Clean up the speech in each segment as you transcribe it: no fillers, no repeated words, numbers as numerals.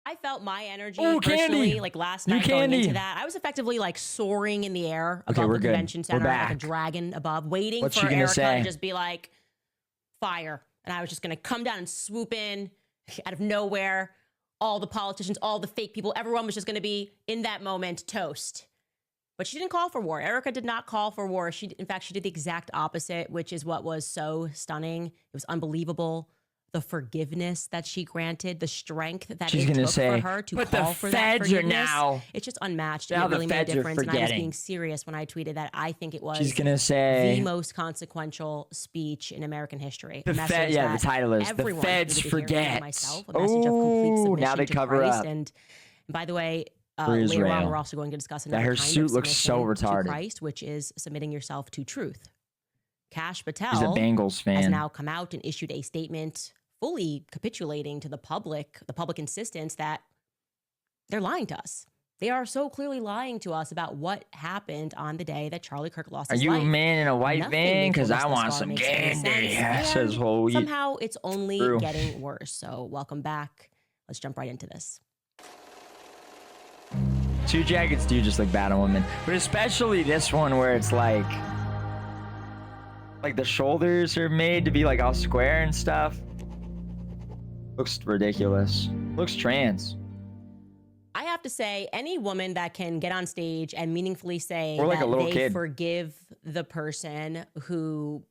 I felt my energy Oh, personally, Candy. like last New night going Candy. into that. I was effectively like soaring in the air Okay, above we're the good. convention We're center, like a back. dragon above, waiting What's for she gonna Erica say? to just be like, fire. And I was just going to come down and swoop in out of nowhere. All the politicians, all the fake people, everyone was just going to be in that moment toast. But she didn't call for war. Erica did not call for war. In fact, she did the exact opposite, which is what was so stunning. It was unbelievable. The forgiveness that she granted, the strength that She's it gonna took say, for her to but call the for that feds are forgiveness. now. It's just unmatched. Now And it the really made a feds are difference. And I was forgetting. being serious when I tweeted that I think it was She's gonna say the most consequential speech in American history. the A message the that title is the everyone feds needed to hear, including forget. myself, a message of complete submission now they to cover Christ. up. And by the way, For later on, Israel. we're also going to discuss That another her kind suit of looks so submission retarded. to Christ, which is submitting yourself to truth. Kash He's a Patel Bengals has fan. now come out and issued a statement fully capitulating to the public insistence that they're lying to us. They are so clearly lying to us about what happened on the day that Charlie Kirk lost Are his you life. a man in a white Nothing van? they Because told us I thus want far some makes any candy. sense, Says and well, somehow it's only True. getting worse. So welcome back. Let's jump right into this. Suit jackets do just look bad on women, but especially this one where it's like the shoulders are made to be like all square and stuff. Looks ridiculous. Looks trans. I have to say, any woman that can get on stage and meaningfully say Or like that a little they kid. forgive the person who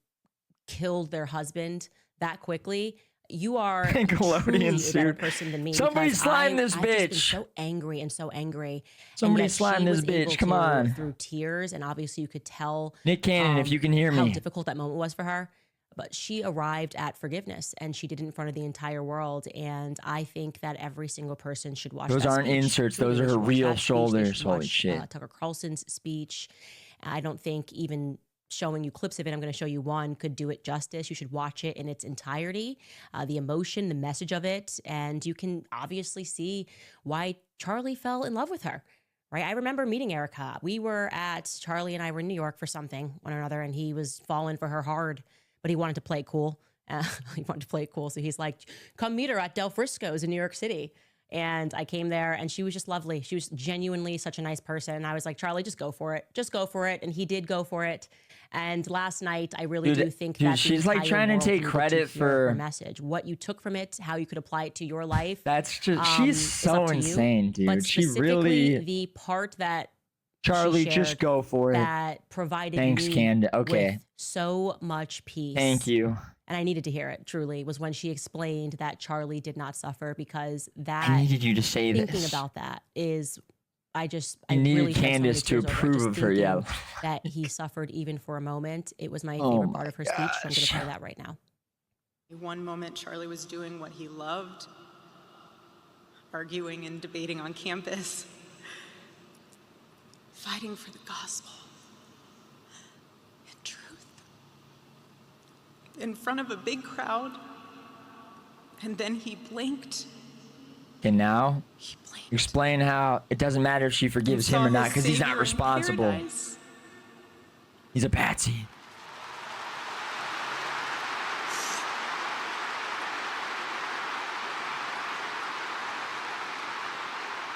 killed their husband that quickly, you are Nickelodeon truly a better suit. person than me. Somebody because slime this I've just been bitch. so angry and so angry. Somebody and yet slime she this was able bitch. Come to, on. through tears, and obviously you could tell Nick Cannon, if you can hear how me. difficult that moment was for her. But she arrived at forgiveness, and she did it in front of the entire world. And I think that every single person should watch Those that aren't speech. inserts. Truly, Those they are should her watch real that speech. They shoulders. should Holy watch, shit. Tucker Carlson's speech. I don't think even showing you clips of it, I'm going to show you one, could do it justice. You should watch it in its entirety, the emotion, the message of it. And you can obviously see why Charlie fell in love with her. Right. I remember meeting Erica. Charlie and I were in New York for something, one or another, and he was falling for her hard, but he wanted to play it cool. So he's like, come meet her at Del Frisco's in New York City. And I came there, and she was just lovely. She was genuinely such a nice person. And I was like, Charlie, just go for it. Just go for it. And he did go for it. And last night, I really do think that she's like trying to take credit for her message, what you took from it, how you could apply it to your life. That's just she's so insane, dude. But She specifically, really the part that Charlie, she just shared go for it. that provided Thanks, me Candace. Okay. with so much peace. Thank you. And I needed to hear it, truly, was when she explained that Charlie did not suffer, because that I needed you to say thinking this. about that is, I You needed really shed so many Candace to tears over it, approve just of her, yeah. thinking that he suffered even for a moment. It was my Oh favorite my part of her speech, so I'm going to gosh. play that right now. One moment, Charlie was doing what he loved, arguing and debating on campus, fighting for the gospel and truth in front of a big crowd, and then he blinked. And now, He blinked. explain how it doesn't matter if she forgives him Saw or not, his because he's not Savior in responsible. paradise. He's a patsy.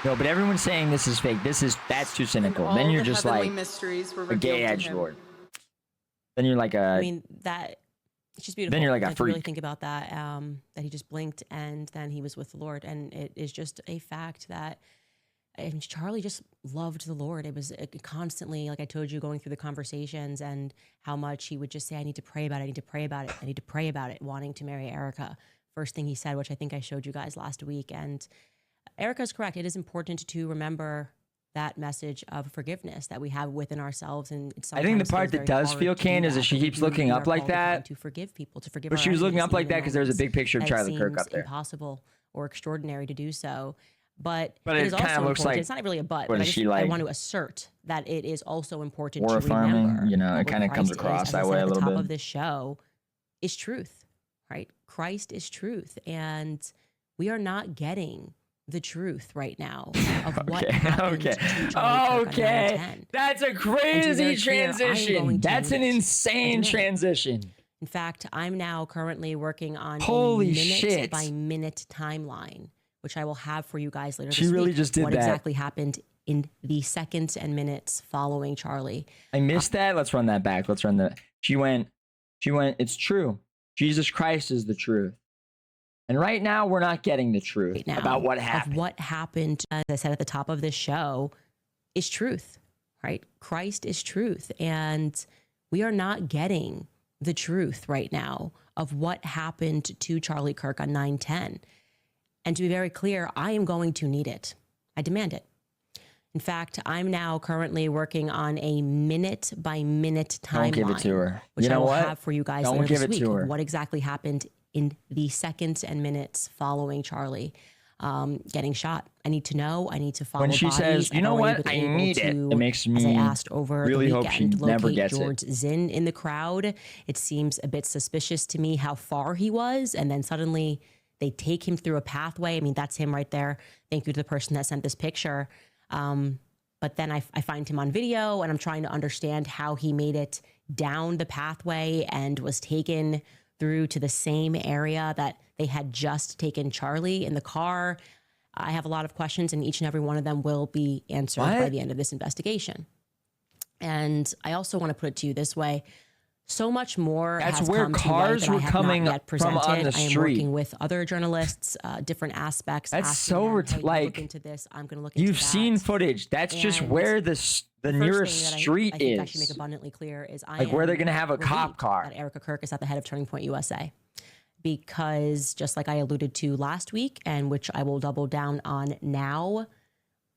No, but everyone's saying this is fake. That's too cynical. And Then all you're the just heavenly like mysteries were a gay revealed to him. edgelord. Then you're like I a mean, that it's just beautiful. Then you're like a to really freak. think about that, that he just blinked and then he was with the Lord. And it is just a fact that and Charlie just loved the Lord. It was constantly, like I told you, going through the conversations and how much he would just say, I need to pray about it. I need to pray about it. I need to pray about it, wanting to marry Erica. First thing he said, which I think I showed you guys last week. And Erica's correct. It is important to remember that message of forgiveness that we have within ourselves. And it's I think the sometimes part feels that very does hard feel to do Candace is that, she but we keeps do- looking we up are like called upon that. to forgive people, to forgive But our she was looking enemies, up like even in that because there was a moments big picture of that Charlie Kirk seems up there. impossible or extraordinary to do so. But But it it is kinda also looks important. like- It's not really a but. what But is she I like? want to assert that it is also important War to farming, remember. you know, it what kinda comes Christ across is, as that I way said a at the little top bit. of this show, is truth, right? Christ is truth, and we are not getting the truth right now of what Okay, happened okay, to Charlie Kirk on okay. 9/10. That's a And to be crazy very clear, I am transition. going to That's an admit- insane admit. transition. In fact, I'm now currently working on Holy a shit. minute-by-minute timeline which I will have for you guys later She this really week. just did what that. exactly happened in the seconds and minutes following Charlie. I missed that. Let's run that back. Let's run that. She went, it's true. Jesus Christ is the truth. And right now, we're not getting the truth Right now, about what happened. Of what happened, as I said at the top of this show, is truth, right? Christ is truth. And we are not getting the truth right now of what happened to Charlie Kirk on 9/10. And to be very clear, I am going to need it. I demand it. In fact, I'm now currently working on a minute-by-minute timeline. Don't give it to her. Which You know I will what? have for you guys Don't later give this it week. to Of her. what exactly happened in the seconds and minutes following Charlie getting shot. I need to know. I need to follow When she bodies. says, you I've know already what? been I able need it. to, It makes as I me asked over really the hope weekend, she never locate gets it. George Zinn in the crowd. It seems a bit suspicious to me how far he was. And then suddenly they take him through a pathway. I mean, that's him right there. Thank you to the person that sent this picture. But then I find him on video and I'm trying to understand how he made it down the pathway and was taken through to the same area that they had just taken Charlie in the car. I have a lot of questions and each and every one of them will be answered by What? the end of this investigation. And I also want to put it to you this way. So much more That's has where come to cars light that were I have coming not yet from presented. on the I am street. working with other journalists, different aspects. That's asking so them, ret- hey, you like, look into this. I'm going to look into You've that. seen footage. That's just And where the First nearest thing that street I think I should make is. abundantly clear is I Like where they're am gonna have a cop relieved car. that Erica Kirk is at the head of Turning Point USA, because just like I alluded to last week, and which I will double down on now,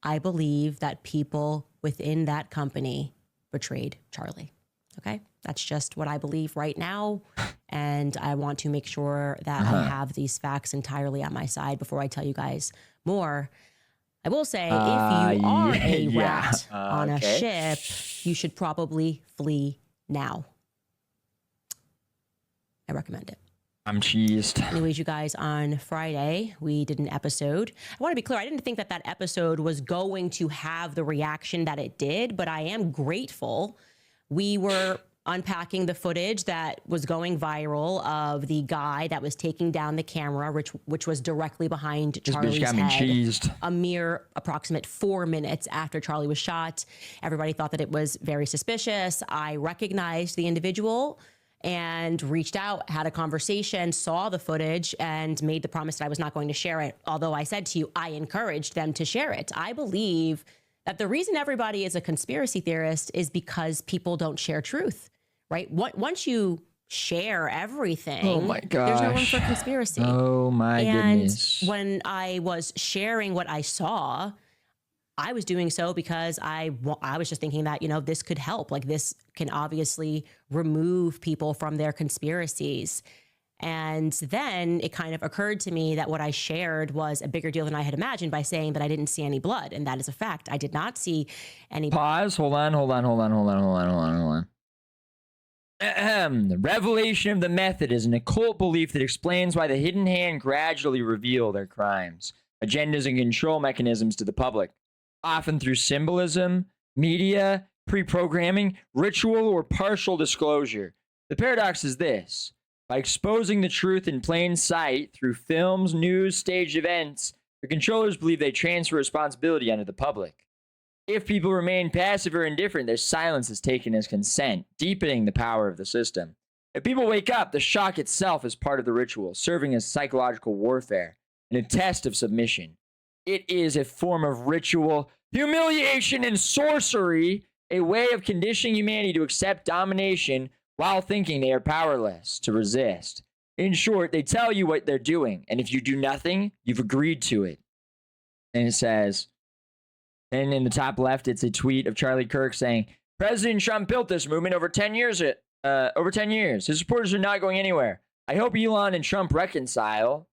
I believe that people within that company betrayed Charlie. Okay, that's just what I believe right now, and I want to make sure that I have these facts entirely on my side before I tell you guys more. I will say, if you are a yeah. rat on a Okay. ship, you should probably flee now. I recommend it. I'm cheesed. Anyways, you guys, on Friday, we did an episode. I want to be clear, I didn't think that that episode was going to have the reaction that it did, but I am grateful. We were unpacking the footage that was going viral of the guy that was taking down the camera, which was directly behind This Charlie's bitch got me head. cheesed. A mere approximate 4 minutes after Charlie was shot. Everybody thought that it was very suspicious. I recognized the individual and reached out, had a conversation, saw the footage, and made the promise that I was not going to share it. Although I said to you, I encouraged them to share it. I believe that the reason everybody is a conspiracy theorist is because people don't share truth, right? Once you share everything, Oh my there's no room gosh. for conspiracy. Oh my And goodness. when I was sharing what I saw, I was doing so because I was just thinking that, this could help. Like, this can obviously remove people from their conspiracies. And then it kind of occurred to me that what I shared was a bigger deal than I had imagined by saying that I didn't see any blood. And that is a fact. I did not see any. Pause. Hold on. The revelation of the method is an occult belief that explains why the hidden hand gradually reveal their crimes, agendas, and control mechanisms to the public, often through symbolism, media, pre-programming, ritual, or partial disclosure. The paradox is this. By exposing the truth in plain sight through films, news, staged events, the controllers believe they transfer responsibility onto the public. If people remain passive or indifferent, their silence is taken as consent, deepening the power of the system. If people wake up, the shock itself is part of the ritual, serving as psychological warfare and a test of submission. It is a form of ritual humiliation and sorcery, a way of conditioning humanity to accept domination while thinking they are powerless to resist. In short, they tell you what they're doing, and if you do nothing, you've agreed to it. And it says, and in the top left, it's a tweet of Charlie Kirk saying, President Trump built this movement over 10 years. His supporters are not going anywhere. I hope Elon and Trump reconcile.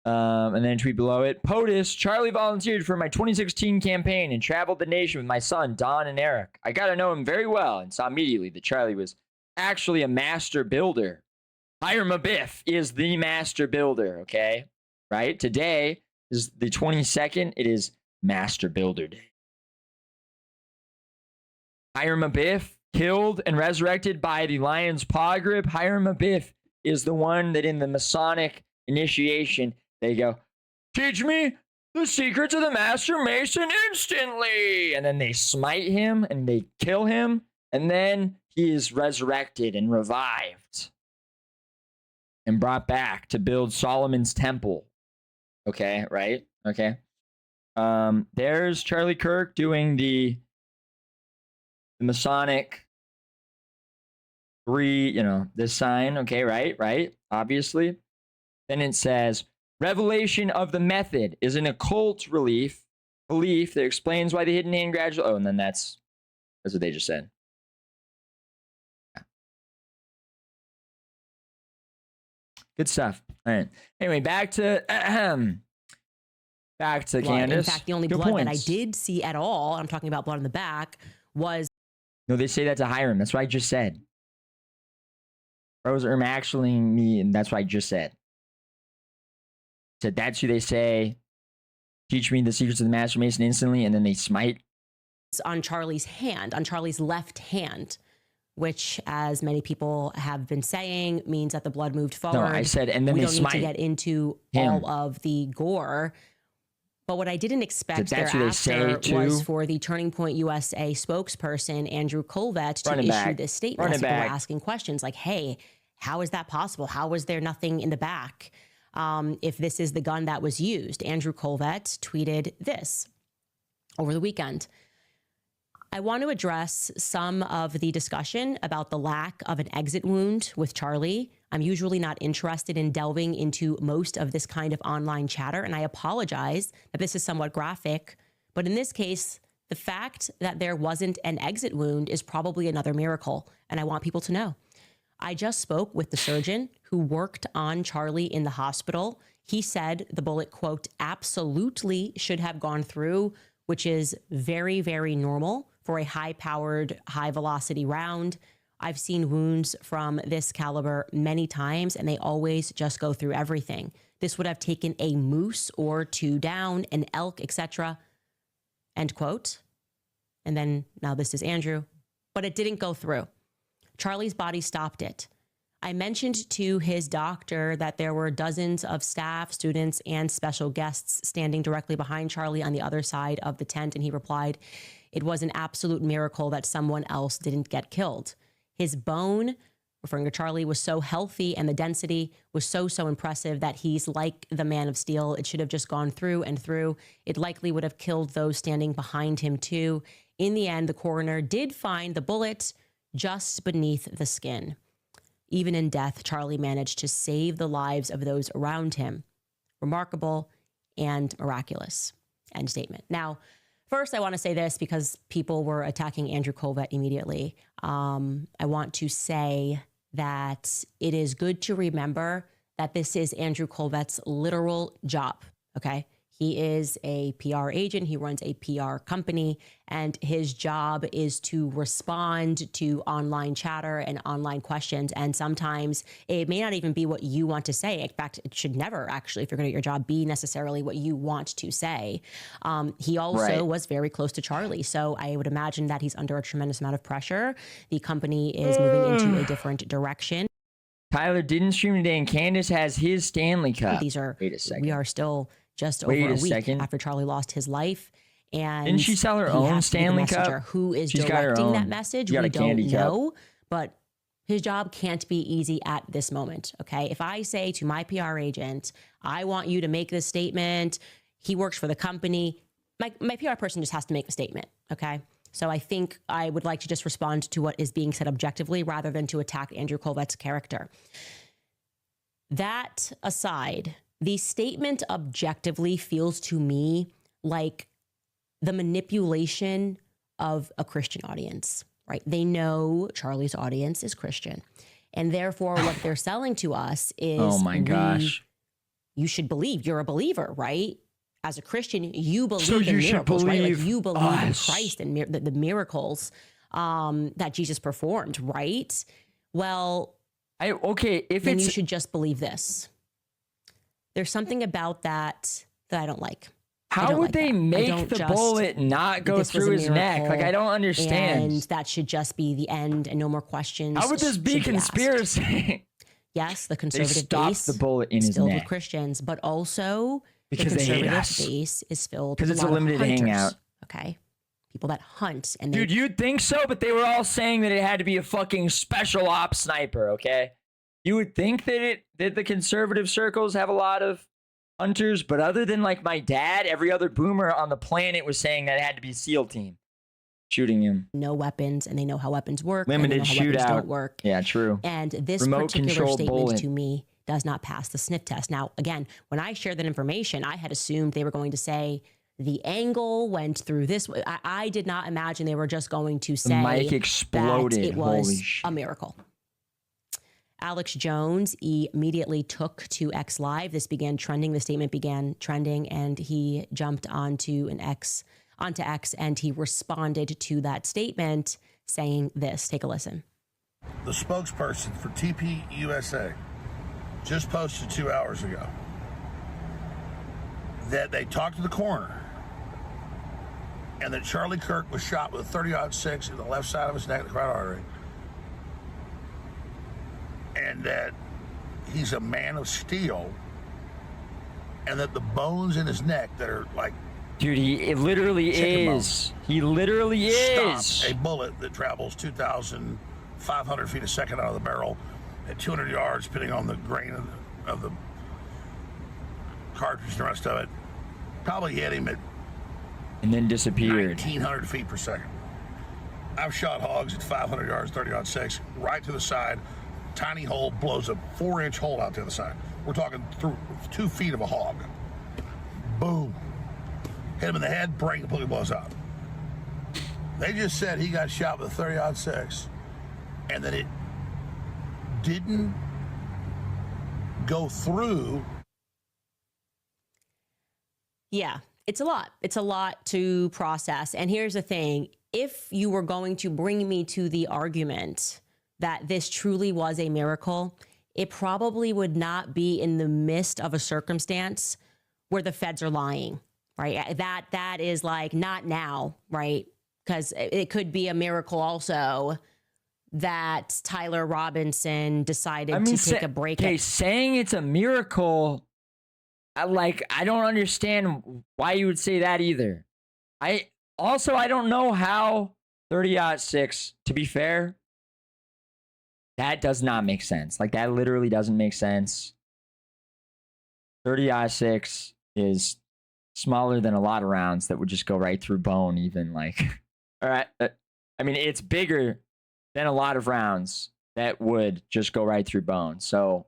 And then a tweet below it. POTUS, Charlie volunteered for my 2016 campaign and traveled the nation with my son, Don and Eric. I got to know him very well and saw immediately that Charlie was actually a master builder. Hiram Abiff is the master builder, okay? Right? Today is the 22nd. It is Master Builder Day. Hiram Abiff, killed and resurrected by the lion's paw grip. Hiram Abiff is the one that in the Masonic initiation, they go, teach me the secrets of the Master Mason instantly. And then they smite him and they kill him. And then he is resurrected and revived and brought back to build Solomon's temple. Okay, right? Okay. There's Charlie Kirk doing the Masonic 3, this sign. Okay, right? Obviously. Then it says, revelation of the method is an occult belief that explains why the hidden hand gradually... Oh, and then that's what they just said. Yeah. Good stuff. All right. Anyway, back to Candace. In fact, the only Good blood that I points. did see at all, I'm talking about blood on the back, was... No, they say that to Hiram. That's what I just said. Rose actually me, and that's what I just said. Said that's who they say. Teach me the secrets of the Master Mason instantly, and then they smite. on Charlie's hand, on Charlie's left hand, which, as many people have been saying, means that the blood moved forward. No, I said, and then we they don't smite need to get into him. all of the gore. But what I didn't expect that's who they say thereafter was too. for the Turning Point USA spokesperson, Andrew Colvett, to Run it issue back. this statement. Run As it people were back. asking questions like, hey, how is that possible? How was there nothing in the back if this is the gun that was used? Andrew Colvett tweeted this over the weekend. I want to address some of the discussion about the lack of an exit wound with Charlie. I'm usually not interested in delving into most of this kind of online chatter, and I apologize that this is somewhat graphic. But in this case, the fact that there wasn't an exit wound is probably another miracle, and I want people to know. I just spoke with the surgeon who worked on Charlie in the hospital. He said the bullet, quote, absolutely should have gone through, which is very, very normal for a high-powered, high-velocity round. I've seen wounds from this caliber many times, and they always just go through everything. This would have taken a moose or two down, an elk, etc., end quote. And then, now this is Andrew, but it didn't go through. Charlie's body stopped it. I mentioned to his doctor that there were dozens of staff, students, and special guests standing directly behind Charlie on the other side of the tent, and he replied, it was an absolute miracle that someone else didn't get killed. His bone, referring to Charlie, was so healthy and the density was so impressive that he's like the man of steel. It should have just gone through and through. It likely would have killed those standing behind him too. In the end, the coroner did find the bullet just beneath the skin. Even in death, Charlie managed to save the lives of those around him. Remarkable and miraculous. End statement. Now, first, I want to say this because people were attacking Andrew Colvett immediately. I want to say that it is good to remember that this is Andrew Colvett's literal job, okay? He is a PR agent. He runs a PR company, and his job is to respond to online chatter and online questions. And sometimes it may not even be what you want to say. In fact, it should never actually, if you're going to do your job, be necessarily what you want to say. He also was very close to Charlie. So I would imagine that he's under a tremendous amount of pressure. The company is moving into a different direction. Tyler didn't stream today, and Candace has his Stanley Cup. These are, Wait a second. we are still just over a week after Charlie lost his life. And didn't she sell her he own has to be the Stanley messenger. Cup? Who is She's got her directing that own. message? She got We a candy don't cup. know, but his job can't be easy at this moment, okay? If I say to my PR agent, I want you to make this statement, he works for the company, my PR person just has to make a statement, okay? So I think I would like to just respond to what is being said objectively rather than to attack Andrew Colvett's character. That aside, the statement objectively feels to me like the manipulation of a Christian audience, right? They know Charlie's audience is Christian. And therefore, what they're selling to us is, Oh my gosh. You should believe. You're a believer, right? As a Christian, you believe So in you should miracles, right? Like believe you believe in us. Christ and the miracles that Jesus performed, right? Well, If then it's you should just believe this. There's something about that I don't like. how would they make don't the just- bullet not go this was through a his neck? Like, I don't understand. And that should just be the end and no more questions. How would this be should asked. conspiracy? Yes, the They conservative stopped base the bullet in his filled with neck. Christians, but also Because the they hate conservative us. base is filled Because with it's a lot of limited hunters, hangout. Okay, people that hunt and Dude, you'd think so, but they were all saying that it had to be a fucking special ops sniper, okay? You would think that the conservative circles have a lot of hunters, but other than like my dad, every other boomer on the planet was saying that it had to be SEAL team shooting him. know weapons and they know how weapons work. Limited and they know how weapons shootout. don't work. Yeah, true. And this Remote particular control statement bullet. to me does not pass the sniff test. Now, again, when I shared that information, I had assumed they were going to say the angle went through this way. I did not imagine they were just going to The say mic exploded. that it Holy was shit. a miracle. Alex Jones immediately took to X Live. This began trending. The statement began trending, and he jumped onto X, and he responded to that statement saying this. Take a listen. The spokesperson for TP USA just posted 2 hours ago that they talked to the coroner and that Charlie Kirk was shot with a 30-06 in the left side of his neck, the carotid artery, and that he's a man of steel, and that the bones in his neck that are like Dude, it literally Chicken is. He literally is. stopped a bullet that travels 2,500 feet a second out of the barrel at 200 yards, depending on the grain of the cartridge and the rest of it. Probably hit him at And then disappeared. 1,900 feet per second. I've shot hogs at 500 yards, 30-06, right to the side. Tiny hole, blows a 4-inch hole out the other side. We're talking through 2 feet of a hog. Boom. Hit him in the head, brain completely blows out. They just said he got shot with a 30-06 and that it didn't go through. Yeah, it's a lot. It's a lot to process. And here's the thing. If you were going to bring me to the argument that this truly was a miracle, it probably would not be in the midst of a circumstance where the feds are lying, right? That is like not now, right? Because it could be a miracle also that Tyler Robinson decided to take a break. Okay, saying it's a miracle, I don't understand why you would say that either. I don't know how 30-06, to be fair, that does not make sense. Like, that literally doesn't make sense. 30-06 is smaller than a lot of rounds that would just go right through bone, even like, all right. I mean, it's bigger than a lot of rounds that would just go right through bone. So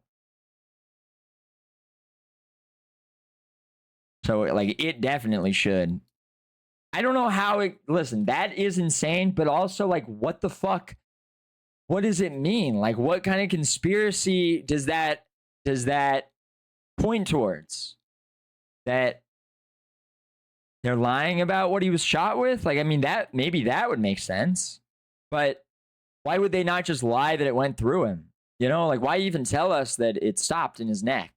like, it definitely should. I don't know how listen, that is insane, but also like, what the fuck? What does it mean? Like, what kind of conspiracy does that point towards? That they're lying about what he was shot with? Like, I mean, maybe that would make sense, but why would they not just lie that it went through him? You know, like, why even tell us that it stopped in his neck?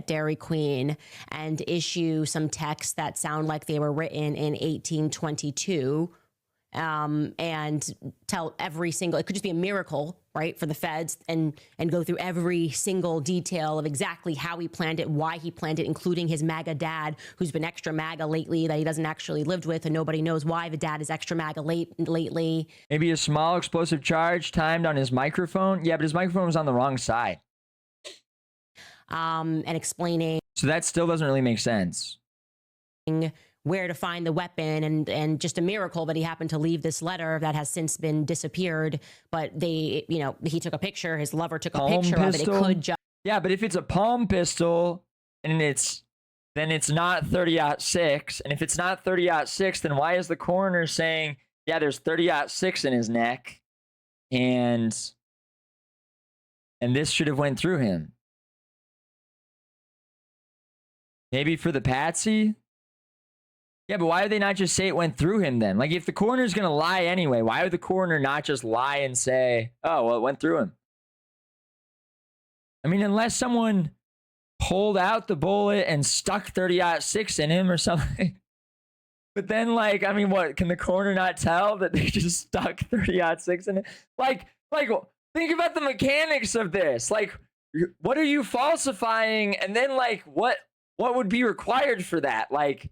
Dairy Queen and issue some texts that sound like they were written in 1822 and tell every single, it could just be a miracle, right, for the feds and go through every single detail of exactly how he planned it, why he planned it, including his MAGA dad, who's been extra MAGA lately, that he doesn't actually lived with, and nobody knows why the dad is extra MAGA lately. Maybe a small explosive charge timed on his microphone. Yeah, but his microphone was on the wrong side. And explaining. So that still doesn't really make sense. Where to find the weapon and just a miracle that he happened to leave this letter that has since been disappeared. But he took a picture, his lover took a picture of it. It could just. Yeah, but if it's a palm pistol and then it's not 30-06. And if it's not 30-06, then why is the coroner saying, yeah, there's 30-06 in his neck and this should have went through him? Maybe for the patsy? Yeah, but why would they not just say it went through him then? Like, if the coroner's going to lie anyway, why would the coroner not just lie and say, oh, well, it went through him? I mean, unless someone pulled out the bullet and stuck 30-06 in him or something. But then, like, I mean, what? Can the coroner not tell that they just stuck 30-06 in it? Like, think about the mechanics of this. Like, what are you falsifying? And then, like, what what would be required for that? Like,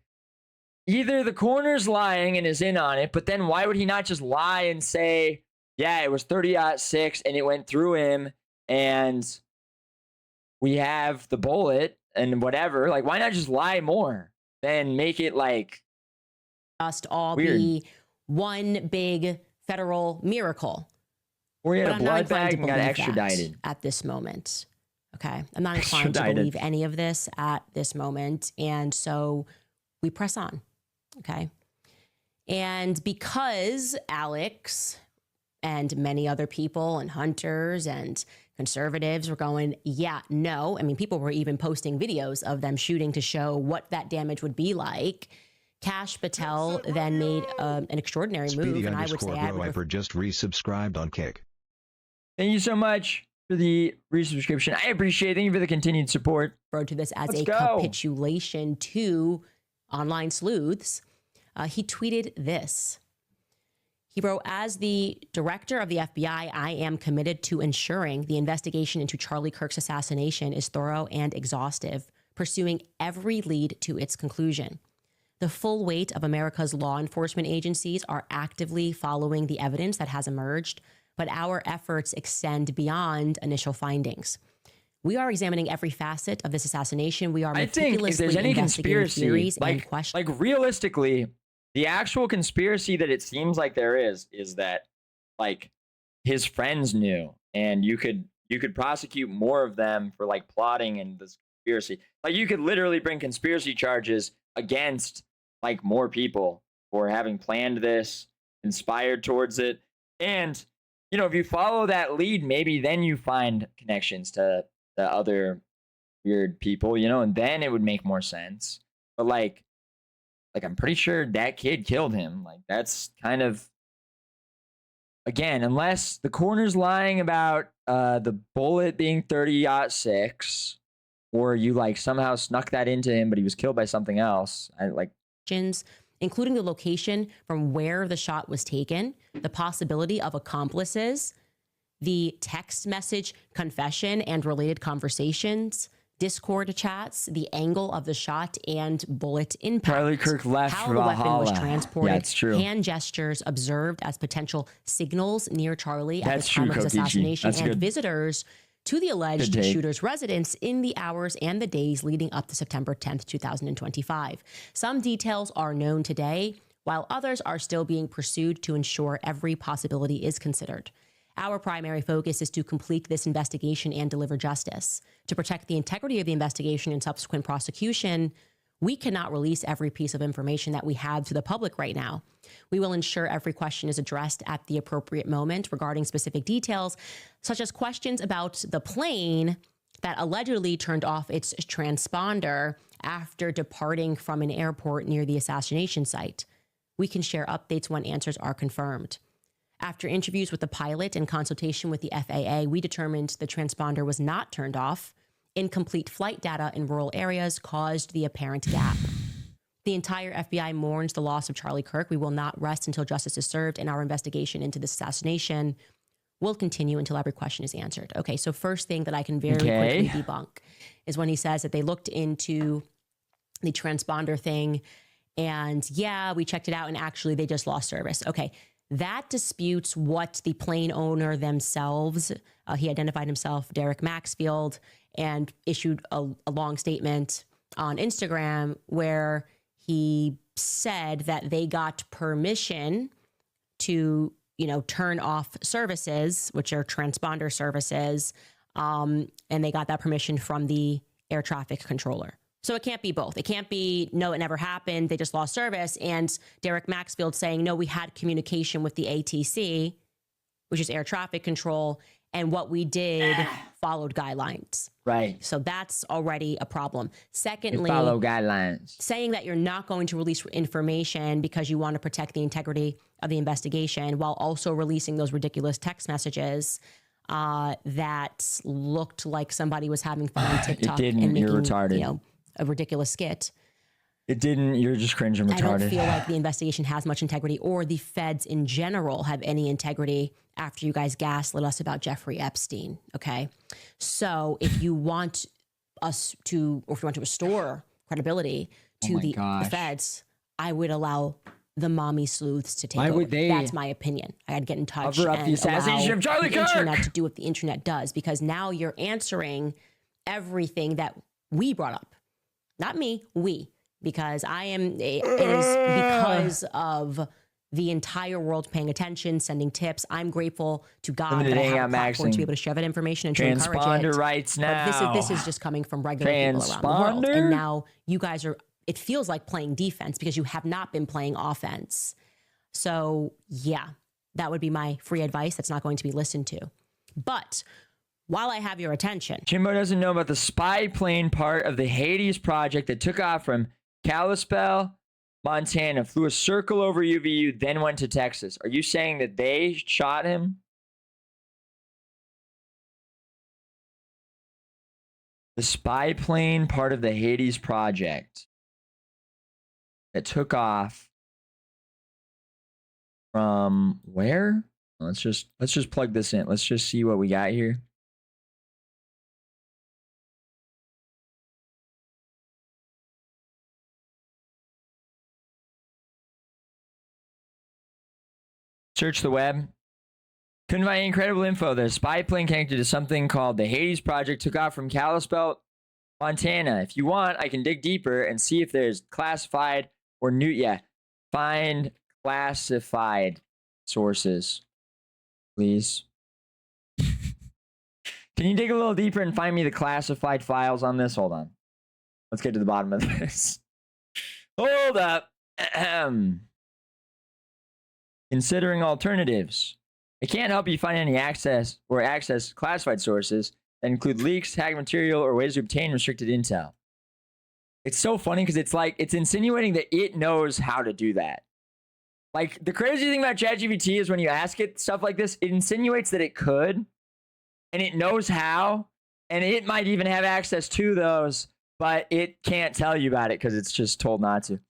either the coroner's lying and is in on it, but then why would he not just lie and say, yeah, it was 30-6 and it went through him and we have the bullet and whatever? Like, why not just lie more than make it like just all weird. be one big federal miracle. Or he had But a I'm not blood inclined bag to and got believe extradited. that at this moment. Okay. I'm not inclined to Extradited. believe any of this at this moment. And so we press on. Okay. And because Alex and many other people and hunters and conservatives were going, yeah, no. I mean, people were even posting videos of them shooting to show what that damage would be like. Cash Patel then made an extraordinary move, and I would say I would just resubscribed on Kick. Thank you so much for the resubscription. I appreciate it. Thank you for the continued support. refer to this as Let's a go. capitulation to online sleuths. He tweeted this. He wrote, as the director of the FBI, I am committed to ensuring the investigation into Charlie Kirk's assassination is thorough and exhaustive, pursuing every lead to its conclusion. The full weight of America's law enforcement agencies are actively following the evidence that has emerged, but our efforts extend beyond initial findings. We are examining every facet of this assassination. We are I think if meticulously there's any investigating conspiracy, theories and like questions. realistically, the actual conspiracy that it seems like there is that like his friends knew, and you could prosecute more of them for like plotting and this conspiracy. Like you could literally bring conspiracy charges against like more people for having planned this, inspired towards it. And you know, if you follow that lead, maybe then you find connections to the other weird people, you know, and then it would make more sense. But like I'm pretty sure that kid killed him. Like that's kind of, again, unless the coroner's lying about the bullet being 30-6, or you like somehow snuck that into him, but he was killed by something else. Including the location from where the shot was taken, the possibility of accomplices, the text message confession and related conversations, Discord chats, the angle of the shot and bullet impact. Charlie Kirk left how for the weapon was Valhalla. transported, Yeah, it's true. hand gestures observed as potential signals near Charlie at That's the time true, of his Kokichi. assassination, That's and good. visitors to the alleged Good take. shooter's residence in the hours and the days leading up to September 10th, 2025. Some details are known today, while others are still being pursued to ensure every possibility is considered. Our primary focus is to complete this investigation and deliver justice. To protect the integrity of the investigation and subsequent prosecution, we cannot release every piece of information that we have to the public right now. We will ensure every question is addressed at the appropriate moment regarding specific details, such as questions about the plane that allegedly turned off its transponder after departing from an airport near the assassination site. We can share updates when answers are confirmed. After interviews with the pilot and consultation with the FAA, we determined the transponder was not turned off. Incomplete flight data in rural areas caused the apparent gap. The entire FBI mourns the loss of Charlie Kirk. We will not rest until justice is served, and our investigation into this assassination will continue until every question is answered. Okay, so first thing that I can very quickly debunk is when he says that they looked into the transponder thing, and yeah, we checked it out, and actually they just lost service. Okay, that disputes what the plane owner themselves, he identified himself, Derek Maxfield, and issued a long statement on Instagram where he said that they got permission to, you know, turn off services, which are transponder services, and they got that permission from the air traffic controller. So it can't be both. It can't be, no, it never happened, they just lost service, and Derek Maxfield saying, no, we had communication with the ATC, which is air traffic control, and what we did followed guidelines. Right. So that's already a problem. Secondly, Follow guidelines. saying that you're not going to release information because you want to protect the integrity of the investigation while also releasing those ridiculous text messages that looked like somebody was having fun on TikTok didn't. and making, You're retarded. you know, a ridiculous skit. It didn't. You're just cringe and retarded. I don't feel like the investigation has much integrity, or the feds in general have any integrity after you guys gaslit us about Jeffrey Epstein. Okay. So if you want us to, or if you want to restore credibility Oh to my the gosh. feds, I would allow the mommy sleuths to take Why over. would they That's my opinion. I'd get in touch cover up and the assassination allow of Charlie the internet Kirk? to do what the internet does, because now you're answering everything that we brought up. Not me, we. Because it is because of the entire world paying attention, sending tips. I'm grateful to God Limited that I have a AM platform to be maxing. able to share that information and to encourage Transponder it. rights now. But this is just coming from regular people around the world. Transponder? And now you guys are, it feels like playing defense because you have not been playing offense. So yeah, that would be my free advice that's not going to be listened to. But while I have your attention, Jimbo doesn't know about the spy plane part of the Hades project that took off from Kalispell, Montana, flew a circle over UVU, then went to Texas. Are you saying that they shot him? The spy plane part of the Hades project that took off from where? Let's just plug this in. Let's just see what we got here. Search the web. Couldn't find any incredible info. The spy plane connected to something called the Hades Project took off from Kalispell, Montana. If you want, I can dig deeper and see if there's classified or new. Yeah, find classified sources, please. Can you dig a little deeper and find me the classified files on this? Hold on. Let's get to the bottom of this. Hold up. Considering alternatives. I can't help you find any access classified sources that include leaks, hacked material, or ways to obtain restricted intel. It's so funny because it's like, it's insinuating that it knows how to do that. Like, the crazy thing about ChatGPT is when you ask it stuff like this, it insinuates that it could, and it knows how, and it might even have access to those, but it can't tell you about it because it's just told not to. If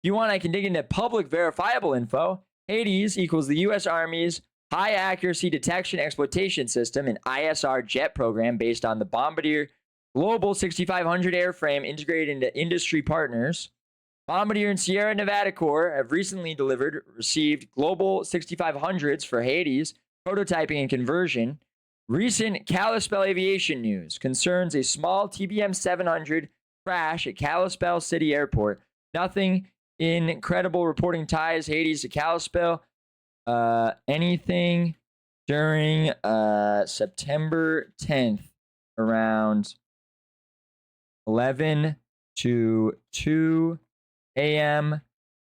you want, I can dig into public verifiable info. Hades equals the U.S. Army's high accuracy detection exploitation system, an ISR jet program based on the Bombardier Global 6500 airframe integrated into industry partners. Bombardier and Sierra Nevada Corps have recently received Global 6500s for Hades, prototyping and conversion. Recent Kalispell aviation news concerns a small TBM 700 crash at Kalispell City Airport. Nothing incredible reporting ties Hades to Kalispell. Anything during September 10th around 11 to 2 a.m.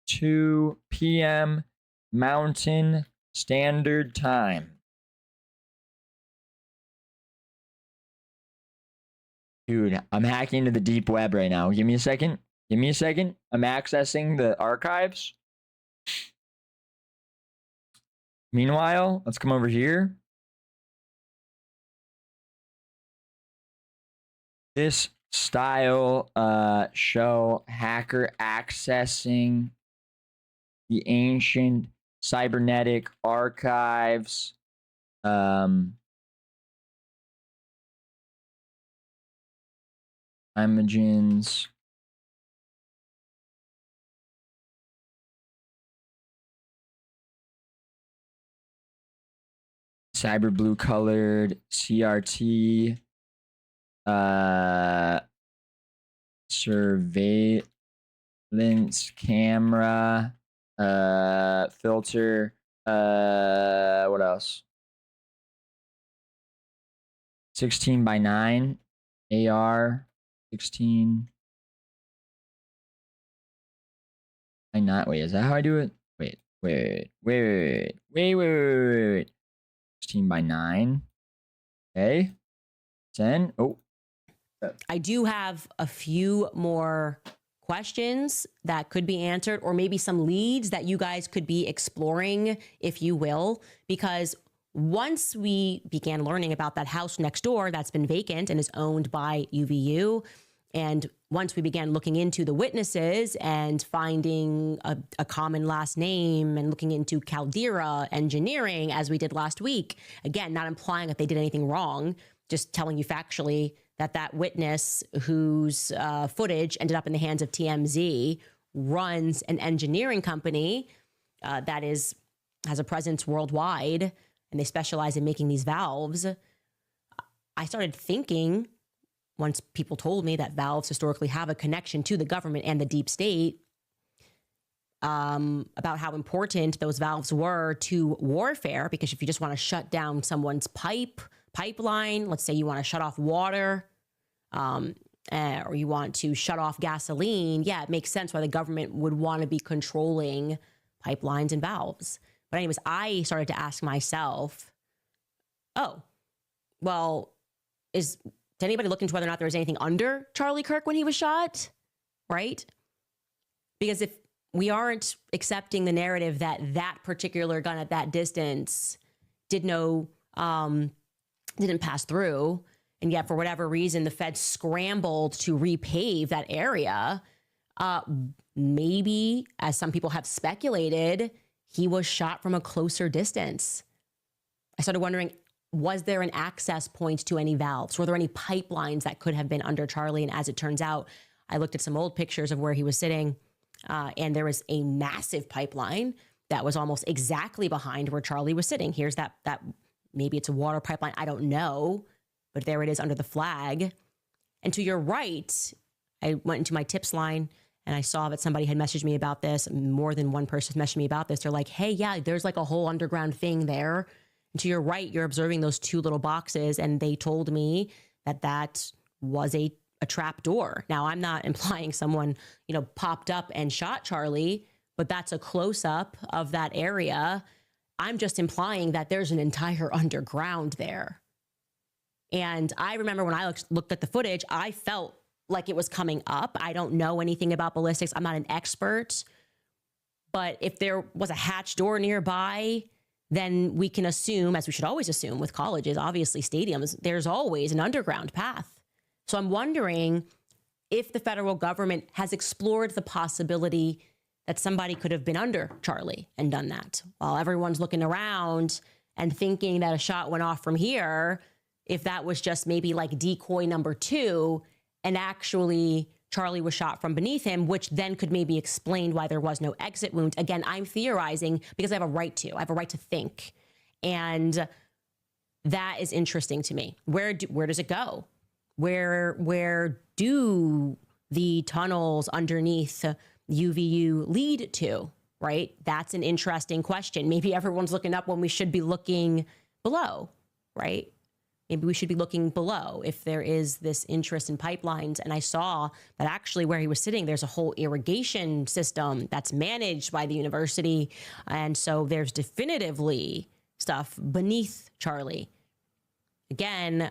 2 p.m. Mountain Standard Time. Dude, I'm hacking into the deep web right now. Give me a second. I'm accessing the archives. Meanwhile, let's come over here. This style show hacker accessing the ancient cybernetic archives. Imogens. Cyber blue colored CRT. Surveillance camera. Filter. What else? 16 by 9. AR. 16 by 9. Wait, is that how I do it? Wait. 16 by 9. Okay. 10. Oh. I do have a few more questions that could be answered, or maybe some leads that you guys could be exploring, if you will, because once we began learning about that house next door that's been vacant and is owned by UVU, and once we began looking into the witnesses and finding a common last name and looking into Caldera Engineering, as we did last week, again, not implying that they did anything wrong, just telling you factually that witness whose footage ended up in the hands of TMZ runs an engineering company that has a presence worldwide, and they specialize in making these valves. I started thinking, once people told me that valves historically have a connection to the government and the deep state, about how important those valves were to warfare. Because if you just want to shut down someone's pipeline, let's say you want to shut off water, or you want to shut off gasoline, yeah, it makes sense why the government would want to be controlling pipelines and valves. But anyways, I started to ask myself, oh, well, did anybody look into whether or not there was anything under Charlie Kirk when he was shot? Right? Because if we aren't accepting the narrative that that particular gun at that distance didn't pass through, and yet for whatever reason the feds scrambled to repave that area, maybe, as some people have speculated, he was shot from a closer distance. I started wondering, was there an access point to any valves? Were there any pipelines that could have been under Charlie? And as it turns out, I looked at some old pictures of where he was sitting, and there was a massive pipeline that was almost exactly behind where Charlie was sitting. Here's that maybe it's a water pipeline, I don't know, but there it is under the flag. And to your right, I went into my tips line and I saw that somebody had messaged me about this. More than one person messaged me about this. They're like, hey, yeah, there's like a whole underground thing there. And to your right, you're observing those two little boxes. And they told me that was a trap door. Now, I'm not implying someone, popped up and shot Charlie, but that's a close up of that area. I'm just implying that there's an entire underground there. And I remember when I looked at the footage, I felt like it was coming up. I don't know anything about ballistics. I'm not an expert. But if there was a hatch door nearby, then we can assume, as we should always assume with colleges, obviously stadiums, there's always an underground path. So I'm wondering if the federal government has explored the possibility that somebody could have been under Charlie and done that. While everyone's looking around and thinking that a shot went off from here, if that was just maybe like decoy number 2, and actually Charlie was shot from beneath him, which then could maybe explain why there was no exit wound. Again, I'm theorizing because I have a right to. I have a right to think. And that is interesting to me. Where does it go? Where do the tunnels underneath UVU lead to, right? That's an interesting question. Maybe everyone's looking up when we should be looking below, right? Maybe we should be looking below if there is this interest in pipelines. And I saw that actually where he was sitting, there's a whole irrigation system that's managed by the university. And so there's definitively stuff beneath Charlie. Again,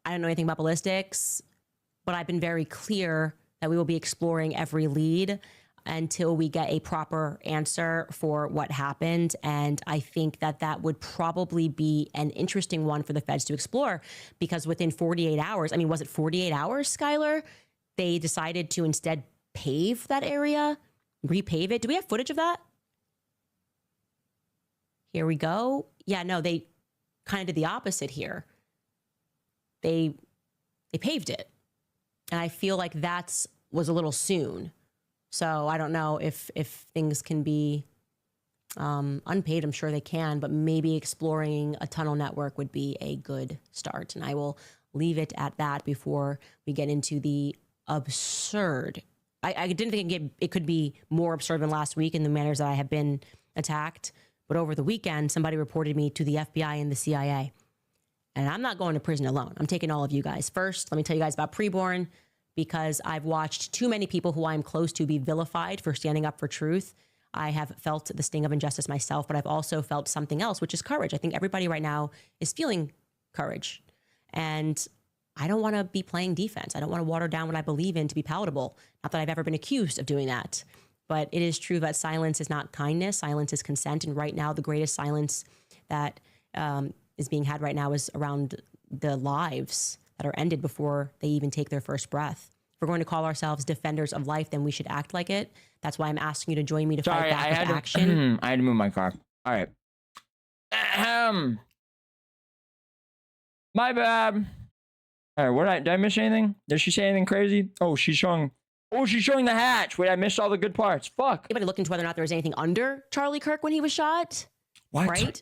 I don't know anything about ballistics, but I've been very clear that we will be exploring every lead until we get a proper answer for what happened. And I think that would probably be an interesting one for the feds to explore, because within 48 hours, I mean, was it 48 hours, Skylar? They decided to instead pave that area, repave it. Do we have footage of that? Here we go. Yeah, no, they kind of did the opposite here. They paved it. And I feel like that was a little soon. So I don't know if things can be unpaid. I'm sure they can, but maybe exploring a tunnel network would be a good start. And I will leave it at that before we get into the absurd. I didn't think it could be more absurd than last week in the manners that I have been attacked. But over the weekend, somebody reported me to the FBI and the CIA. And I'm not going to prison alone. I'm taking all of you guys. First, let me tell you guys about Preborn, because I've watched too many people who I'm close to be vilified for standing up for truth. I have felt the sting of injustice myself, but I've also felt something else, which is courage. I think everybody right now is feeling courage. And I don't want to be playing defense. I don't want to water down what I believe in to be palatable. Not that I've ever been accused of doing that. But it is true that silence is not kindness. Silence is consent. And right now, the greatest silence that is being had right now is around the lives that are ended before they even take their first breath. If we're going to call ourselves defenders of life, then we should act like it. That's why I'm asking you to join me to fight back with action. I had to move my car. All right. My bad. All right, did I miss anything? Did she say anything crazy? Oh, she's showing the hatch. Wait, I missed all the good parts. Fuck. Anybody look into whether or not there was anything under Charlie Kirk when he was shot? What? Right?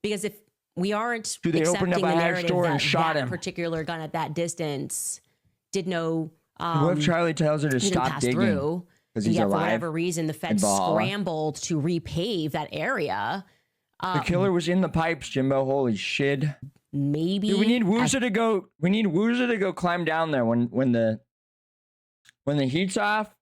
Because if we aren't Dude, they opened accepting up the a hatch narrative door and that shot that him. particular gun at that distance did no What if Charlie tells her to didn't stop pass digging through, because and he's yet for alive? whatever reason the feds Valhalla. scrambled to repave that area. The killer was in the pipes, Jimbo. Holy shit. Maybe Dude, we need Wooza to go. We need Wooza to go climb down there when the heat's off,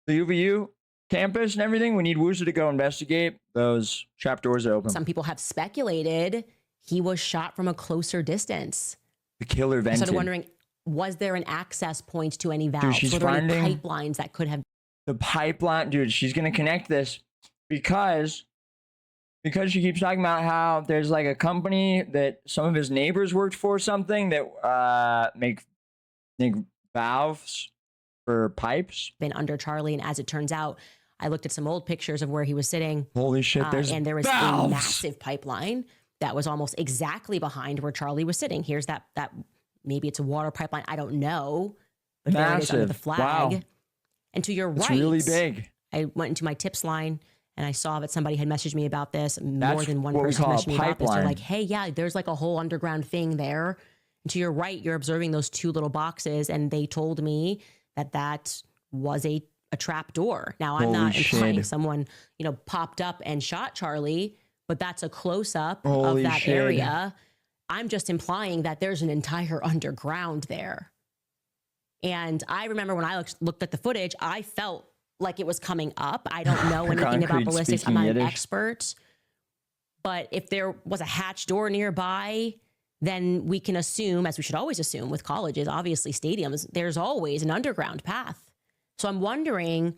the UVU campus and everything. We need Wooza to go investigate those trap doors that open. some people have speculated he was shot from a closer distance. The killer I'm vented. sort of wondering, was there an access point to any valves? she's Were there any finding- pipelines that could have The pipeline, dude. She's gonna connect this because she keeps talking about how there's like a company that some of his neighbors worked for, something that make valves for pipes. been under Charlie? And as it turns out, I looked at some old pictures of where he was sitting, Holy shit! There's and there was a valves. massive pipeline that was almost exactly behind where Charlie was sitting. Here's that maybe it's a water pipeline. I don't know, but there it is under the Massive. flag. Wow. And to your It's right, really big. I went into my tips line and I saw that somebody had messaged me about this. More than one what we person call a messaged me about this. They're pipeline. like, hey, yeah, there's like a whole underground thing there. And to your right, you're observing those two little boxes. And they told me that was a trap door. Now, I'm Holy not implying shit. someone, popped up and shot Charlie, but that's a close up of Holy that shit. area. I'm just implying that there's an entire underground there. And I remember when I looked at the footage, I felt like it was coming up. I don't know anything about Concrete ballistics. I'm speaking not an Yiddish. expert. But if there was a hatch door nearby, then we can assume, as we should always assume with colleges, obviously stadiums, there's always an underground path. So I'm wondering if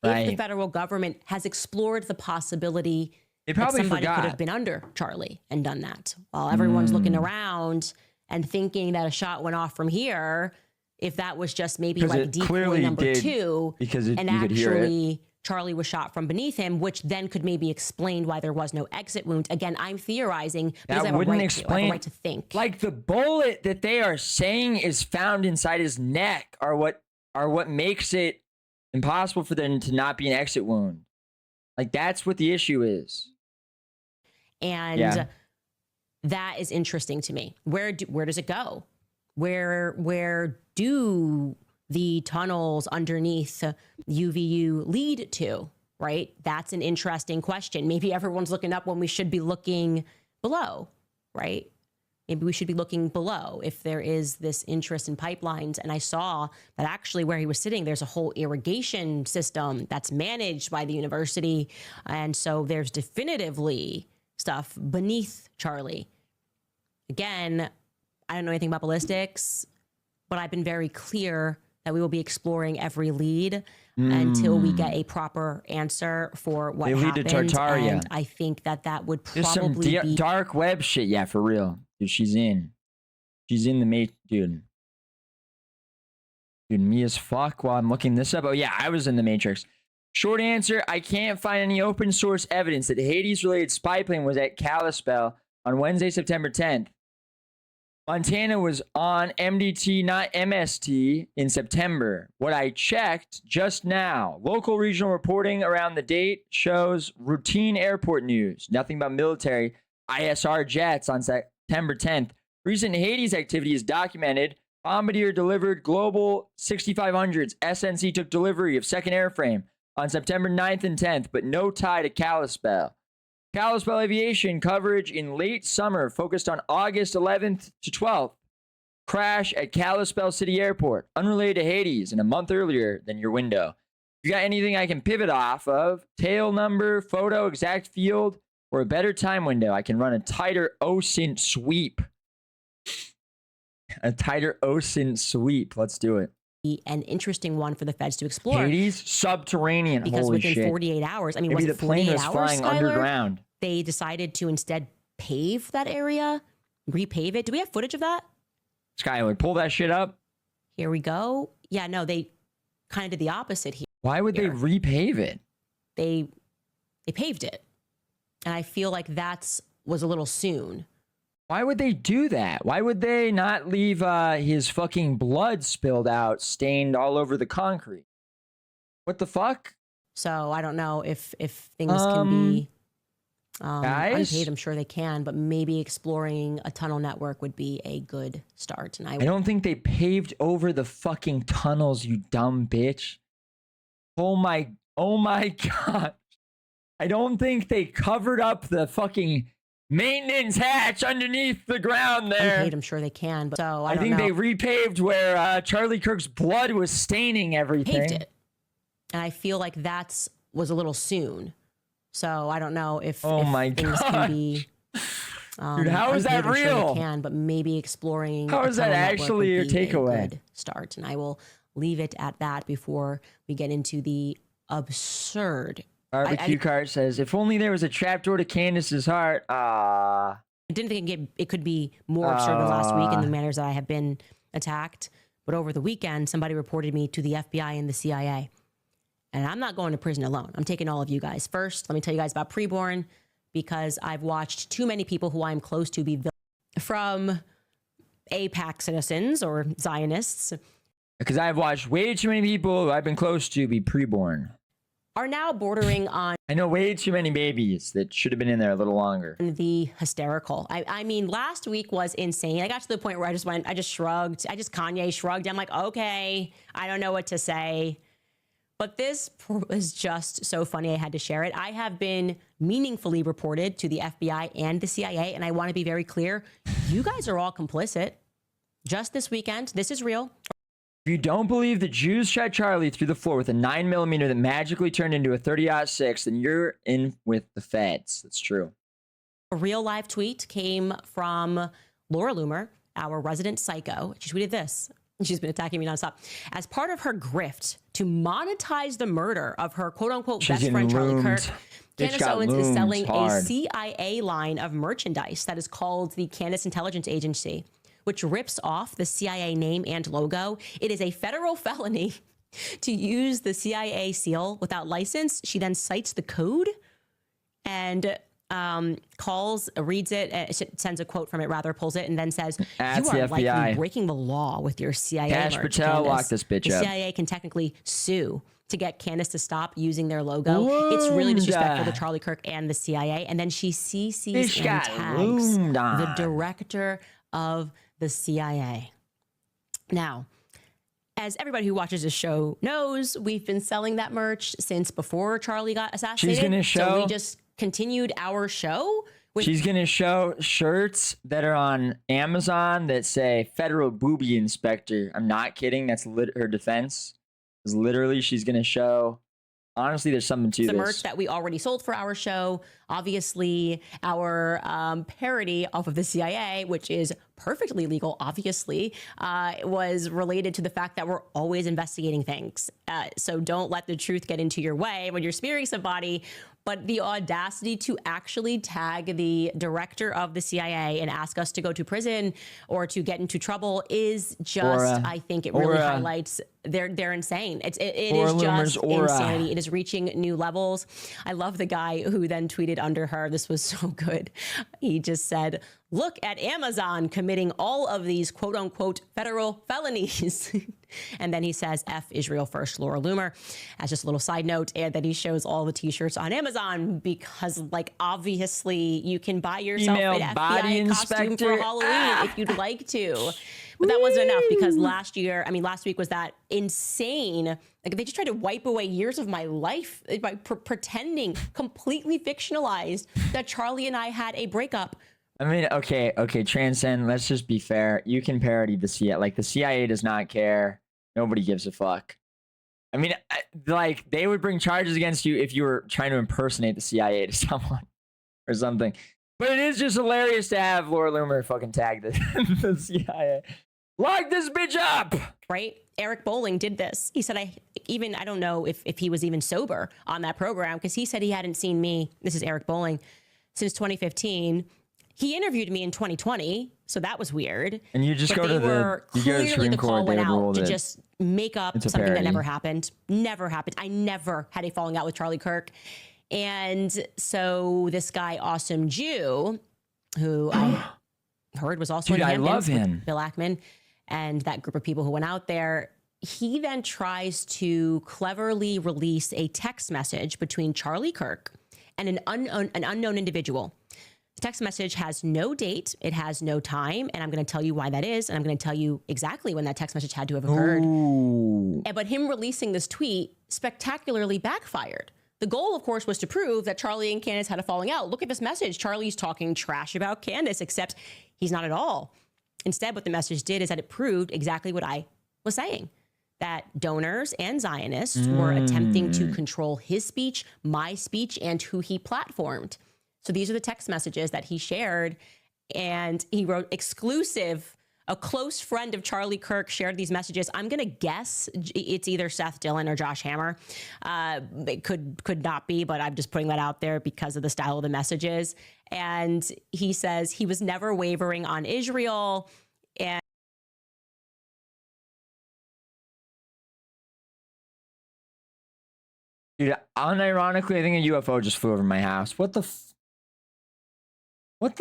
the Right. federal government has explored the possibility They that probably somebody could forgot. have been under Charlie and done that while everyone's looking around and thinking that a shot went off from here. If that was just maybe 'Cause like it decoy clearly number did, 2, because and you could hear it. actually Charlie was shot from beneath him, which then could maybe explain why there was no exit wound. Again, I'm theorizing because That I have a wouldn't right to. I have explain- a right to think. Like the bullet that they are saying is found inside his neck are what makes it impossible for them to not be an exit wound. Like that's what the issue is. And Yeah. that is interesting to me. Where does it go? Where do the tunnels underneath UVU lead to, right? That's an interesting question. Maybe everyone's looking up when we should be looking below, right? Maybe we should be looking below if there is this interest in pipelines. And I saw that actually where he was sitting, there's a whole irrigation system that's managed by the university. And so there's definitively stuff beneath Charlie. Again, I don't know anything about ballistics, but I've been very clear that we will be exploring every lead until we get a proper answer for what They lead to happened. Tartaria. And I think that would There's some probably be dark web shit. Yeah, for real. Dude, she's in the mate, dude. Dude, me as fuck while I'm looking this up. Oh yeah, I was in the Matrix. Short answer, I can't find any open source evidence that Hades-related spy plane was at Kalispell on Wednesday, September 10th. Montana was on MDT, not MST, in September. What I checked just now, local regional reporting around the date shows routine airport news. Nothing about military ISR jets on September 10th. Recent Hades activity is documented. Bombardier delivered Global 6500s. SNC took delivery of second airframe on September 9th and 10th, but no tie to Kalispell. Kalispell Aviation coverage in late summer focused on August 11th to 12th. Crash at Kalispell City Airport, unrelated to Hades, and a month earlier than your window. If you got anything I can pivot off of, tail number, photo, exact field, or a better time window, I can run a tighter OSINT sweep. A tighter OSINT sweep. Let's do it. an interesting one for the feds to explore. Hades, subterranean. Because Holy within shit. 48 hours, I mean, Maybe was the it plane 48 was hours, flying Skylar? underground. They decided to instead pave that area, repave it. Do we have footage of that? Skylar, pull that shit up. Here we go. Yeah, no, they kind of did the opposite here. Why would they repave it? They paved it. And I feel like was a little soon. Why would they do that? Why would they not leave his fucking blood spilled out, stained all over the concrete? What the fuck? So I don't know if things can be guys? unpaid. I'm sure they can, but maybe exploring a tunnel network would be a good start. And I don't think they paved over the fucking tunnels, you dumb bitch. Oh my God. I don't think they covered up the fucking maintenance hatch underneath the ground there. unpaid. I'm sure they can, but so I don't think know. they repaved where Charlie Kirk's blood was staining everything. Paved it, and I feel like was a little soon. So I don't know if my things God. can be. Dude, how is that unpaid. I'm sure real? they can, but maybe exploring. How a is that tunnel network actually your would be a takeaway? good start, and I will leave it at that before we get into the absurd. Barbecue Cart says, if only there was a trapdoor to Candace's heart. I didn't think it could be more absurd than last week in the manners that I have been attacked. But over the weekend, somebody reported me to the FBI and the CIA. And I'm not going to prison alone. I'm taking all of you guys. First, let me tell you guys about Preborn, because I've watched too many people who I'm close to be from APAC citizens or Zionists. Because I've watched way too many people who I've been close to be preborn. Are now bordering on I know way too many babies that should have been in there a little longer. the hysterical. I mean, last week was insane. I got to the point where I just shrugged. Kanye shrugged. I'm like, okay, I don't know what to say. But this was just so funny. I had to share it. I have been meaningfully reported to the FBI and the CIA. And I want to be very clear. You guys are all complicit. Just this weekend. This is real. If you don't believe the Jews shot Charlie through the floor with a 9mm that magically turned into a 30-06, then you're in with the feds. That's true. A real live tweet came from Laura Loomer, our resident psycho. She tweeted this. She's been attacking me nonstop. As part of her grift to monetize the murder of her quote-unquote best friend, Charlie Kirk, Candace Owens is selling a CIA line of merchandise that is called the Candace Intelligence Agency, which rips off the CIA name and logo. It is a federal felony to use the CIA seal without license. She then cites the code and reads it, sends a quote from it, pulls it, and then says, That's you are the FBI. likely breaking the law with your CIA Cash merch, Patel, Candace. lock this bitch the up. CIA can technically sue to get Candace to stop using their logo. It's really disrespectful to Charlie Kirk and the CIA. And then she CCs and tags the director of the CIA. Now, as everybody who watches this show knows, we've been selling that merch since before Charlie got assassinated. She's gonna show. So we just continued our show. She's going to show shirts that are on Amazon that say Federal Booby Inspector. I'm not kidding. That's her defense. Is literally she's going to show. Honestly, there's something to the this. merch that we already sold for our show. Obviously, our parody off of the CIA, which is perfectly legal, obviously, was related to the fact that we're always investigating things. So don't let the truth get into your way when you're smearing somebody. But the audacity to actually tag the director of the CIA and ask us to go to prison or to get into trouble is just, I think it really highlights they're insane. It is just insanity. It is reaching new levels. I love the guy who then tweeted under her. This was so good. He just said, look at Amazon committing all of these quote unquote federal felonies. And then he says, F Israel first, Laura Loomer, as just a little side note. And then he shows all the t-shirts on Amazon because, like, obviously you can buy yourself an FBI costume for Halloween if you'd like to. But that wasn't enough because last week was that insane. Like, they just tried to wipe away years of my life by pretending, completely fictionalized, that Charlie and I had a breakup. I mean, okay, Transcend, let's just be fair. You can parody the CIA. Like, the CIA does not care. Nobody gives a fuck. I mean, like, they would bring charges against you if you were trying to impersonate the CIA to someone or something. But it is just hilarious to have Laura Loomer fucking tag the CIA. Lock this bitch up! Right? Eric Bolling did this. He said, I don't know if he was even sober on that program, because he said he hadn't seen me, this is Eric Bolling, since 2015. He interviewed me in 2020, so that was weird. And you just go to the Supreme Court, went out to it. just make up It's a something that parody. never happened. Never happened. I never had a falling out with Charlie Kirk. And so this guy, Awesome Jew, who I heard was also Dude, in I Hamptons love with him. Bill Ackman and that group of people who went out there. He then tries to cleverly release a text message between Charlie Kirk and an unknown individual. The text message has no date, it has no time, and I'm going to tell you why that is, and I'm going to tell you exactly when that text message had to have occurred. Ooh. But him releasing this tweet spectacularly backfired. The goal, of course, was to prove that Charlie and Candace had a falling out. Look at this message. Charlie's talking trash about Candace, except he's not at all. Instead, what the message did is that it proved exactly what I was saying, that donors and Zionists were attempting to control his speech, my speech, and who he platformed. So these are the text messages that he shared, and he wrote exclusive. A close friend of Charlie Kirk shared these messages. I'm going to guess it's either Seth Dillon or Josh Hammer. It could not be, but I'm just putting that out there because of the style of the messages. And he says he was never wavering on Israel. And Dude, unironically, I think a UFO just flew over my house. What the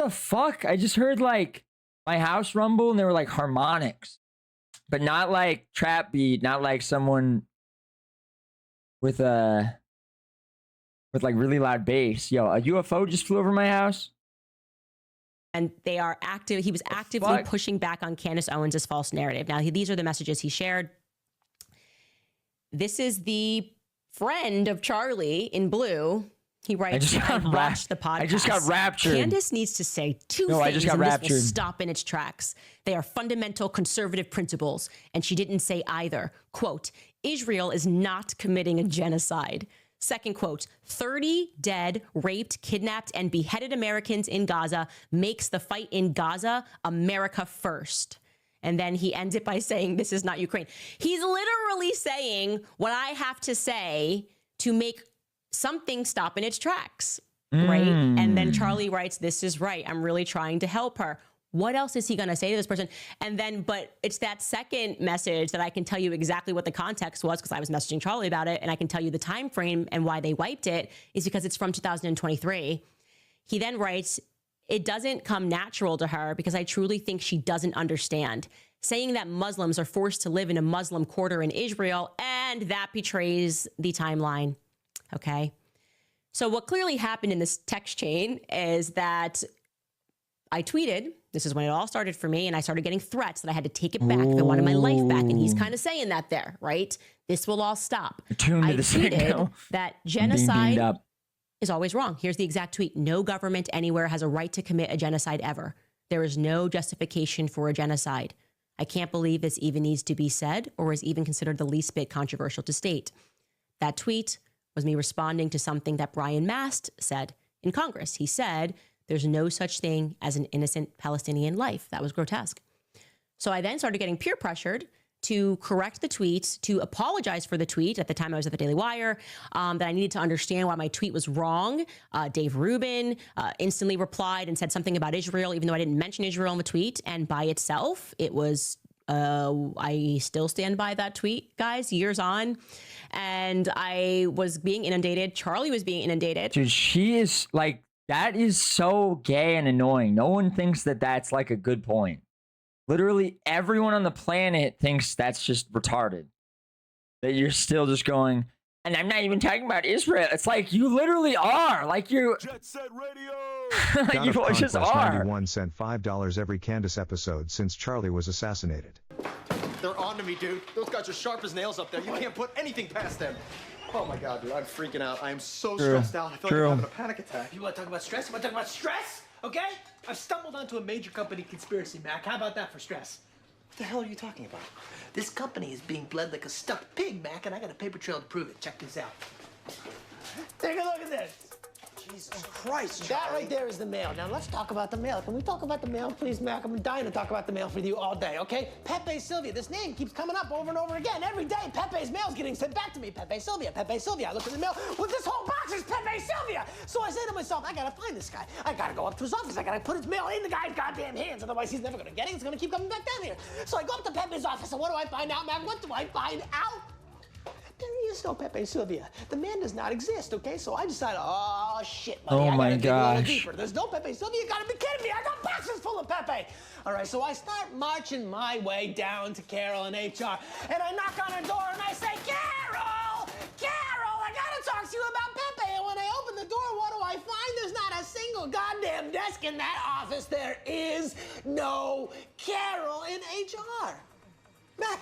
fuck? I just heard like my house rumble and they were like harmonics, but not like trap beat, not like someone with like really loud bass. Yo, a UFO just flew over my house. and they are active. He was actively pushing back on Candace Owens' false narrative. Now, these are the messages he shared. This is the friend of Charlie in blue. He writes, I watched the podcast. I just got raptured. Candace needs to say two things, I just got and raptured. This will stop in its tracks. They are fundamental conservative principles, and she didn't say either. Quote, Israel is not committing a genocide. Second quote, 30 dead, raped, kidnapped, and beheaded Americans in Gaza makes the fight in Gaza America first. And then he ends it by saying, this is not Ukraine. He's literally saying what I have to say to make something stop in its tracks, right? And then Charlie writes, this is right. I'm really trying to help her. What else is he going to say to this person? And then, but it's that second message that I can tell you exactly what the context was, because I was messaging Charlie about it, and I can tell you the time frame and why they wiped it is because it's from 2023. He then writes, it doesn't come natural to her because I truly think she doesn't understand. Saying that Muslims are forced to live in a Muslim quarter in Israel, and that betrays the timeline. Okay. So what clearly happened in this text chain is that I tweeted, this is when it all started for me, and I started getting threats that I had to take it back if I wanted my life back. And he's kind of saying that there, right? This will all stop. I tweeted that genocide is always wrong. Here's the exact tweet. No government anywhere has a right to commit a genocide ever. There is no justification for a genocide. I can't believe this even needs to be said or is even considered the least bit controversial to state. That tweet was me responding to something that Brian Mast said in Congress. He said, there's no such thing as an innocent Palestinian life. That was grotesque. So I then started getting peer pressured to correct the tweet, to apologize for the tweet. At the time I was at the Daily Wire, that I needed to understand why my tweet was wrong. Dave Rubin instantly replied and said something about Israel, even though I didn't mention Israel in the tweet. And by itself, it was, I still stand by that tweet, guys, years on. And I was being inundated. Charlie was being inundated. Dude, she is like, that is so gay and annoying. No one thinks that that's like a good point. Literally everyone on the planet thinks that's just retarded. That you're still just going, and I'm not even talking about Israel. It's like you literally are. Like you're Jet Set Radio. like you just are. 91 sent $5 every Candace episode since Charlie was assassinated. They're on to me, dude. Those guys are sharp as nails up there. You can't put anything past them. Oh my God, dude, I'm freaking out. I am so stressed out. I feel like I'm having a panic attack. You want to talk about stress? You want to talk about stress? Okay? I've stumbled onto a major company conspiracy, Mac. How about that for stress? What the hell are you talking about? This company is being bled like a stuck pig, Mac, and I got a paper trail to prove it. Check this out. Take a look at this. Jesus Christ, That Charlie. right there is the mail. Now let's talk about the mail. Can we talk about the mail, please, Mac? I'm dying to talk about the mail with you all day, okay? Pepe Sylvia. This name keeps coming up over and over again. Every day, Pepe's mail's getting sent back to me. Pepe Sylvia, Pepe Sylvia. I look at the mail. Well, this whole box is Pepe Sylvia. So I say to myself, I gotta find this guy. I gotta go up to his office. I gotta put his mail in the guy's goddamn hands. Otherwise, he's never gonna get it. He's gonna keep coming back down here. So I go up to Pepe's office, and what do I find out, Mac? What do I find out? There is no Pepe Sylvia. The man does not exist, okay? So I decided, oh, shit, buddy, Oh I my gotta dig a little gosh. deeper. There's no Pepe Sylvia. You gotta be kidding me. I got boxes full of Pepe. All right, so I start marching my way down to Carol and HR, and I knock on her door, and I say, Carol! Carol, I gotta talk to you about Pepe. And when I open the door, what do I find? There's not a single goddamn desk in that office. There is no Carol in HR. Mac,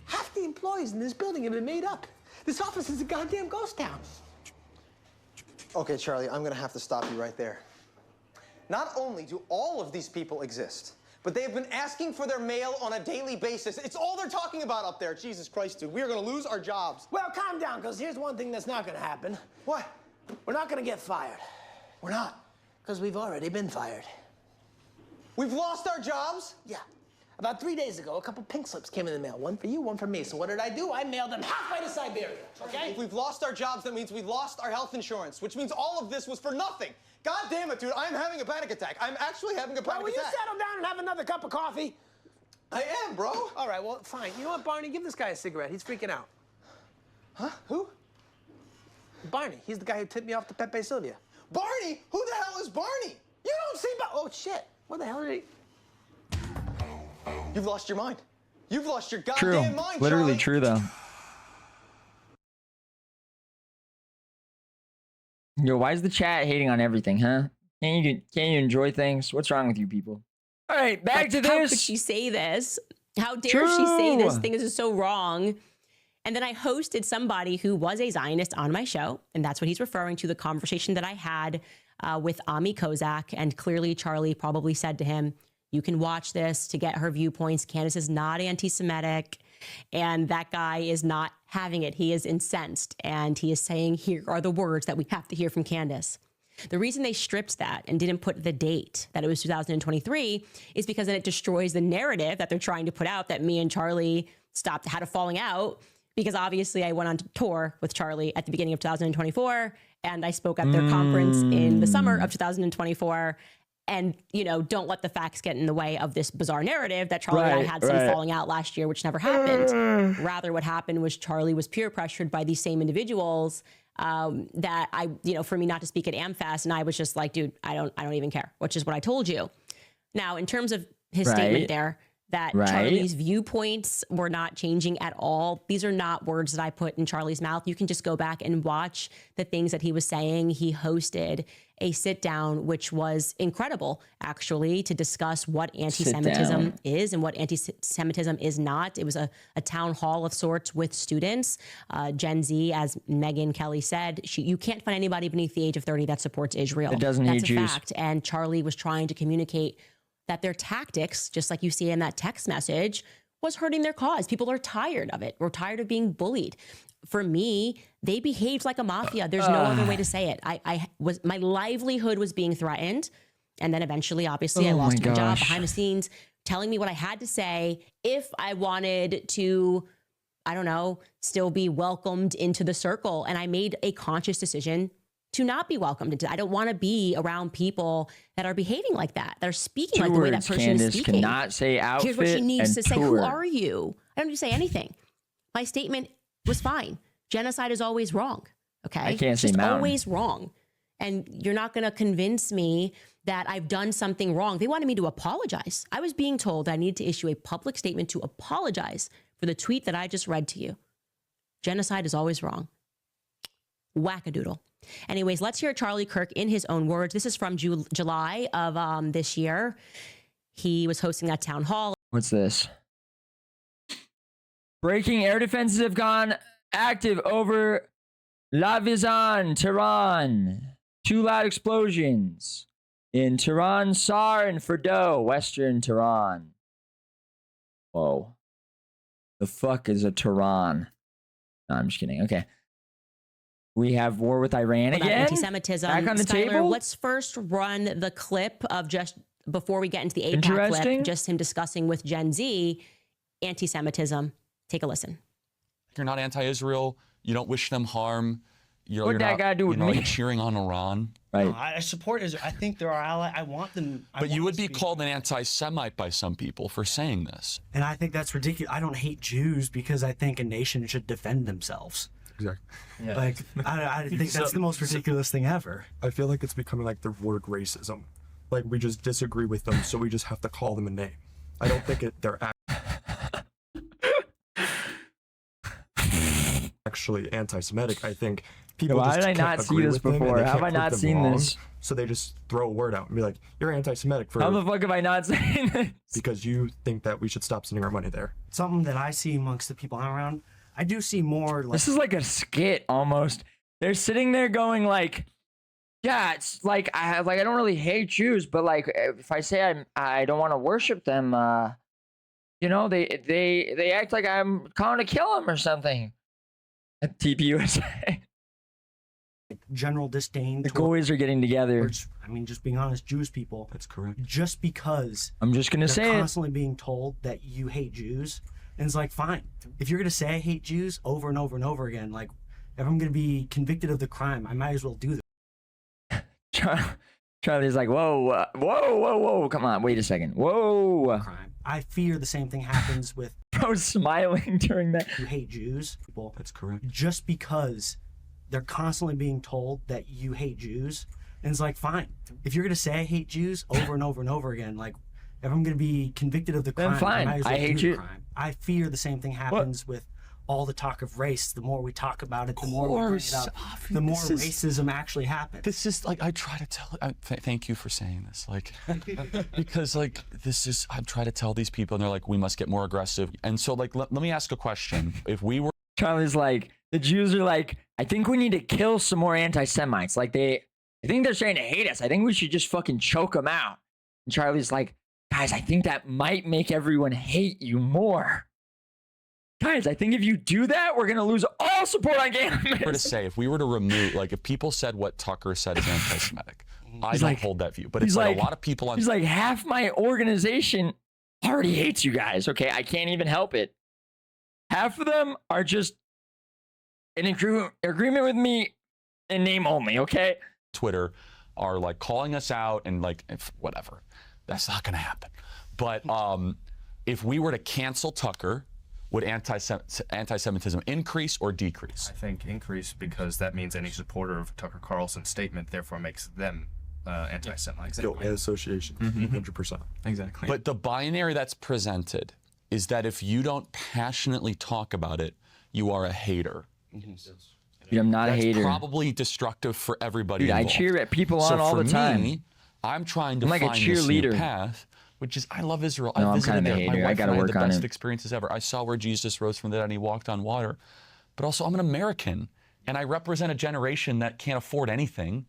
half the employees in this building have been made up. This office is a goddamn ghost town. Okay, Charlie, I'm gonna have to stop you right there. Not only do all of these people exist, but they have been asking for their mail on a daily basis. It's all they're talking about up there. Jesus Christ, dude. We are gonna lose our jobs. Well, calm down, because here's one thing that's not gonna happen. What? We're not gonna get fired. We're not. Because we've already been fired. We've lost our jobs? Yeah. About 3 days ago, a couple pink slips came in the mail. One for you, one for me. So what did I do? I mailed them halfway to Siberia, okay? If we've lost our jobs, that means we've lost our health insurance, which means all of this was for nothing. God damn it, dude. I'm having a panic attack. I'm actually having a panic Will you attack. settle down and have another cup of coffee? I am, bro. All right, well, fine. You know what, Barney? Give this guy a cigarette. He's freaking out. Huh? Who? Barney. He's the guy who tipped me off to Pepe Sylvia. Barney? Who the hell is Barney? You don't see Oh, shit. What the hell did he... You've lost your mind. You've lost your True. goddamn mind, Literally Charlie. true, though. Yo, why is the chat hating on everything, huh? Can't you enjoy things? What's wrong with you people? All right, back to How this. could she say this? How dare she say this thing is so wrong? And then I hosted somebody who was a Zionist on my show, and that's what he's referring to, the conversation that I had with Ami Kozak. And clearly Charlie probably said to him, you can watch this to get her viewpoints. Candace is not anti-Semitic, and that guy is not having it. He is incensed, and he is saying, here are the words that we have to hear from Candace. The reason they stripped that and didn't put the date that it was 2023 is because then it destroys the narrative that they're trying to put out that me and Charlie had a falling out, because obviously I went on tour with Charlie at the beginning of 2024, and I spoke at their conference in the summer of 2024. And, you know, don't let the facts get in the way of this bizarre narrative that Charlie and I had some falling out last year, which never happened. Rather, what happened was Charlie was peer pressured by these same individuals that for me not to speak at AmFest. And I was just like, dude, I don't even care, which is what I told you. Now, in terms of his statement there, that Charlie's viewpoints were not changing at all. These are not words that I put in Charlie's mouth. You can just go back and watch the things that he was saying. He hosted a sit down, which was incredible, actually, to discuss what anti-Semitism is and what anti-Semitism is not. It was a town hall of sorts with students. Gen Z, as Megyn Kelly said, you can't find anybody beneath the age of 30 that supports Israel. It doesn't hate Jews. That's a fact. And Charlie was trying to communicate that their tactics, just like you see in that text message, was hurting their cause. People are tired of it. We're tired of being bullied. For me, they behaved like a mafia. There's no other way to say it. My livelihood was being threatened. And then eventually, obviously, I lost my job behind the scenes, telling me what I had to say if I wanted to, I don't know, still be welcomed into the circle. And I made a conscious decision to not be welcomed into. I don't want to be around people that are behaving like that are speaking like the way that person Candace is speaking. Cannot say outfit. Here's what she needs to say. Tour. Who are you? I don't need to say anything. My statement was fine. Genocide is always wrong. Okay? I can't say it's mountain. always wrong. And you're not going to convince me that I've done something wrong. They wanted me to apologize. I was being told I needed to issue a public statement to apologize for the tweet that I just read to you. Genocide is always wrong. Wackadoodle. Anyways, let's hear Charlie Kirk in his own words. This is from July of this year. He was hosting that town hall. What's this? Breaking air defenses have gone active over Lavizan, Tehran. 2 loud explosions in Tehran, Sar, and Fordow, western Tehran. Whoa. The fuck is a Tehran? No, I'm just kidding. Okay. We have war with Iran again. Anti-Semitism. Back on the Skylar, table. let's first run the clip of just before we get into the APAC clip, just him discussing with Gen Z anti-Semitism. Take a listen. You're not anti-Israel. You don't wish them harm. You're What'd that not, guy do with you're not me? cheering on Iran. Right. No, I support Israel. I think they're our ally. I want them. But you would be called an anti-Semite by some people for saying this. And I think that's ridiculous. I don't hate Jews because I think a nation should defend themselves. Exactly. Yeah. Like, I think that's the most ridiculous thing ever. I feel like it's becoming like the word racism. Like, we just disagree with them, so we just have to call them a name. I don't think they're actually anti-Semitic. I think people Why just did I can't not see agree this with them, and before? they How can't have I prove not them seen wrong, this? So they just throw a word out and be like, you're anti-Semitic for How the fuck have I not seen this? because you think that we should stop sending our money there. Something that I see amongst the people I'm around, I do see more like... This is like a skit almost. They're sitting there going like, yeah, it's like I don't really hate Jews, but like if I say I don't want to worship them, you know, they act like I'm calling to kill them or something. At TPUSA. general disdain. The goalies are getting together. I mean, just being honest, Jewish people. That's correct. Just because I'm just gonna say they're it. constantly being told that you hate Jews, and it's like, fine, if you're gonna say I hate Jews over and over and over again, like if I'm gonna be convicted of the crime, I might as well do that. Charlie's like, whoa, whoa, come on, wait a second, whoa. Crime. I fear the same thing happens with. Bro smiling during that. You hate Jews, people. That's correct. Just because they're constantly being told that you hate Jews, and it's like, fine, if you're gonna say I hate Jews over and over and over again, like if I'm gonna be convicted of the crime, then fine, I might as well I hate do you. the crime. I fear the same thing happens with all the talk of race. The more we talk about it, the more we bring it up, the more racism actually happens. This is like, I try to tell, thank you for saying this, like, because like, this is, I try to tell these people and they're like, we must get more aggressive. And so like, let me ask a question. If we were. Charlie's like, the Jews are like, I think we need to kill some more anti-Semites. Like I think they're starting to hate us. I think we should just fucking choke them out. And Charlie's like, guys, I think that might make everyone hate you more. Guys, I think if you do that, we're going to lose all support on gay To say, if we were to remove, like if people said what Tucker said is anti-Semitic, I don't hold that view. But it's like a lot of people on. He's like, half my organization already hates you guys. Okay, I can't even help it. Half of them are just in agreement with me in name only, okay? Twitter are like calling us out and like, whatever. That's not going to happen. But if we were to cancel Tucker, would anti-Semitism increase or decrease? I think increase, because that means any supporter of Tucker Carlson's statement therefore makes them anti-Semites. Guilt and association, 100%. Exactly. But the binary that's presented is that if you don't passionately talk about it, you are a hater. Dude, I'm not a hater. Probably destructive for everybody. Dude, I involved. cheer at people on all the time. Me, I'm trying to I'm like find a this new cheerleader. path, which is, I love Israel. No, I I'm visited kind of a there. My hater. I wife gotta and I had work the on best it. experiences ever. I saw where Jesus rose from the dead and he walked on water. But also, I'm an American, and I represent a generation that can't afford anything,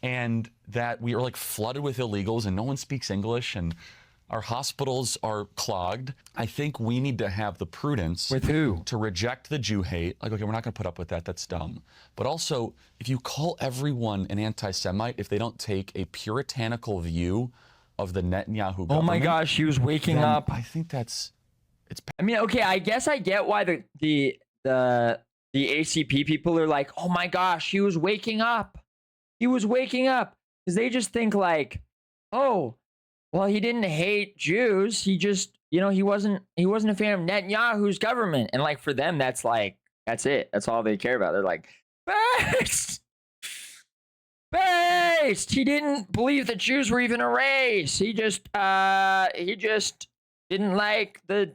and that we are like flooded with illegals, and no one speaks English, and our hospitals are clogged. I think we need to have the prudence. With who? To reject the Jew hate. Like, okay, we're not going to put up with that. That's dumb. But also, if you call everyone an anti-Semite, if they don't take a puritanical view of the Netanyahu government. Oh my gosh, he was waking then up. I think it's. I mean, okay, I guess I get why the ACP people are like, oh my gosh, he was waking up. He was waking up. Because they just think like, oh, well, he didn't hate Jews. He just, you know, he wasn't a fan of Netanyahu's government. And like for them, that's like, that's it. That's all they care about. They're like, based. He didn't believe that Jews were even a race. He just didn't like the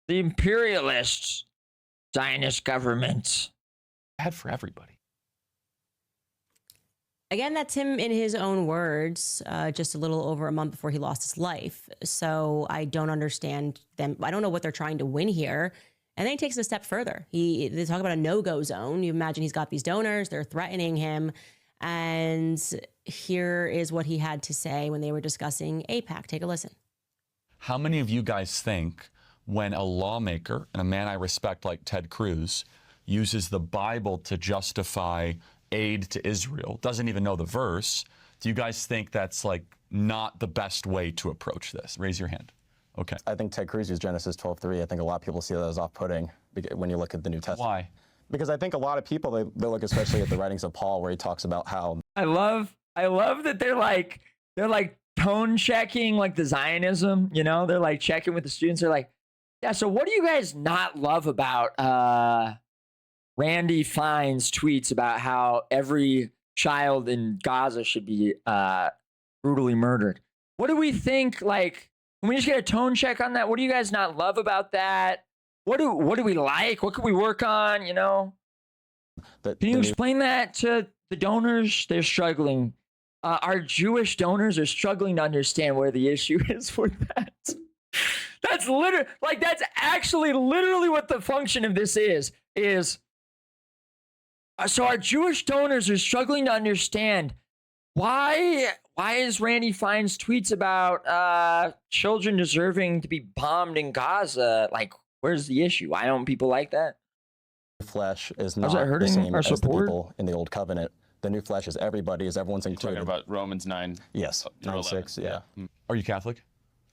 imperialists, Zionist government. Bad for everybody. Again, that's him in his own words, just a little over a month before he lost his life. So I don't understand them. I don't know what they're trying to win here. And then he takes it a step further. They talk about a no-go zone. You imagine he's got these donors. They're threatening him. And here is what he had to say when they were discussing AIPAC. Take a listen. How many of you guys think when a lawmaker and a man I respect like Ted Cruz uses the Bible to justify aid to Israel, doesn't even know the verse, do you guys think that's like not the best way to approach this? Raise your hand. Okay. I think Ted Cruz used Genesis 12:3. I think a lot of people see that as off-putting when you look at the New Testament. Why? Because I think a lot of people, they look especially at the writings of Paul where he talks about how... I love I love that they're like tone checking like the Zionism, you know? They're like checking with the students. They're like, yeah, so what do you guys not love about Randy Fine's tweets about how every child in Gaza should be brutally murdered? What do we think? Like, can we just get a tone check on that? What do you guys not love about that? What do we like? What can we work on? You know? Can you explain that to the donors? They're struggling. Our Jewish donors are struggling to understand where the issue is with that. That's literally, like, that's actually literally what the function of this is so our Jewish donors are struggling to understand why is Randy Fine's tweets about children deserving to be bombed in Gaza, like, where's the issue? Why don't people like that? Flesh is not How's that hurting the same our as the support? people in the old covenant. The new flesh is everybody, is everyone's included. Talking about Romans 9. Yes, 9:6, yeah. Are you Catholic?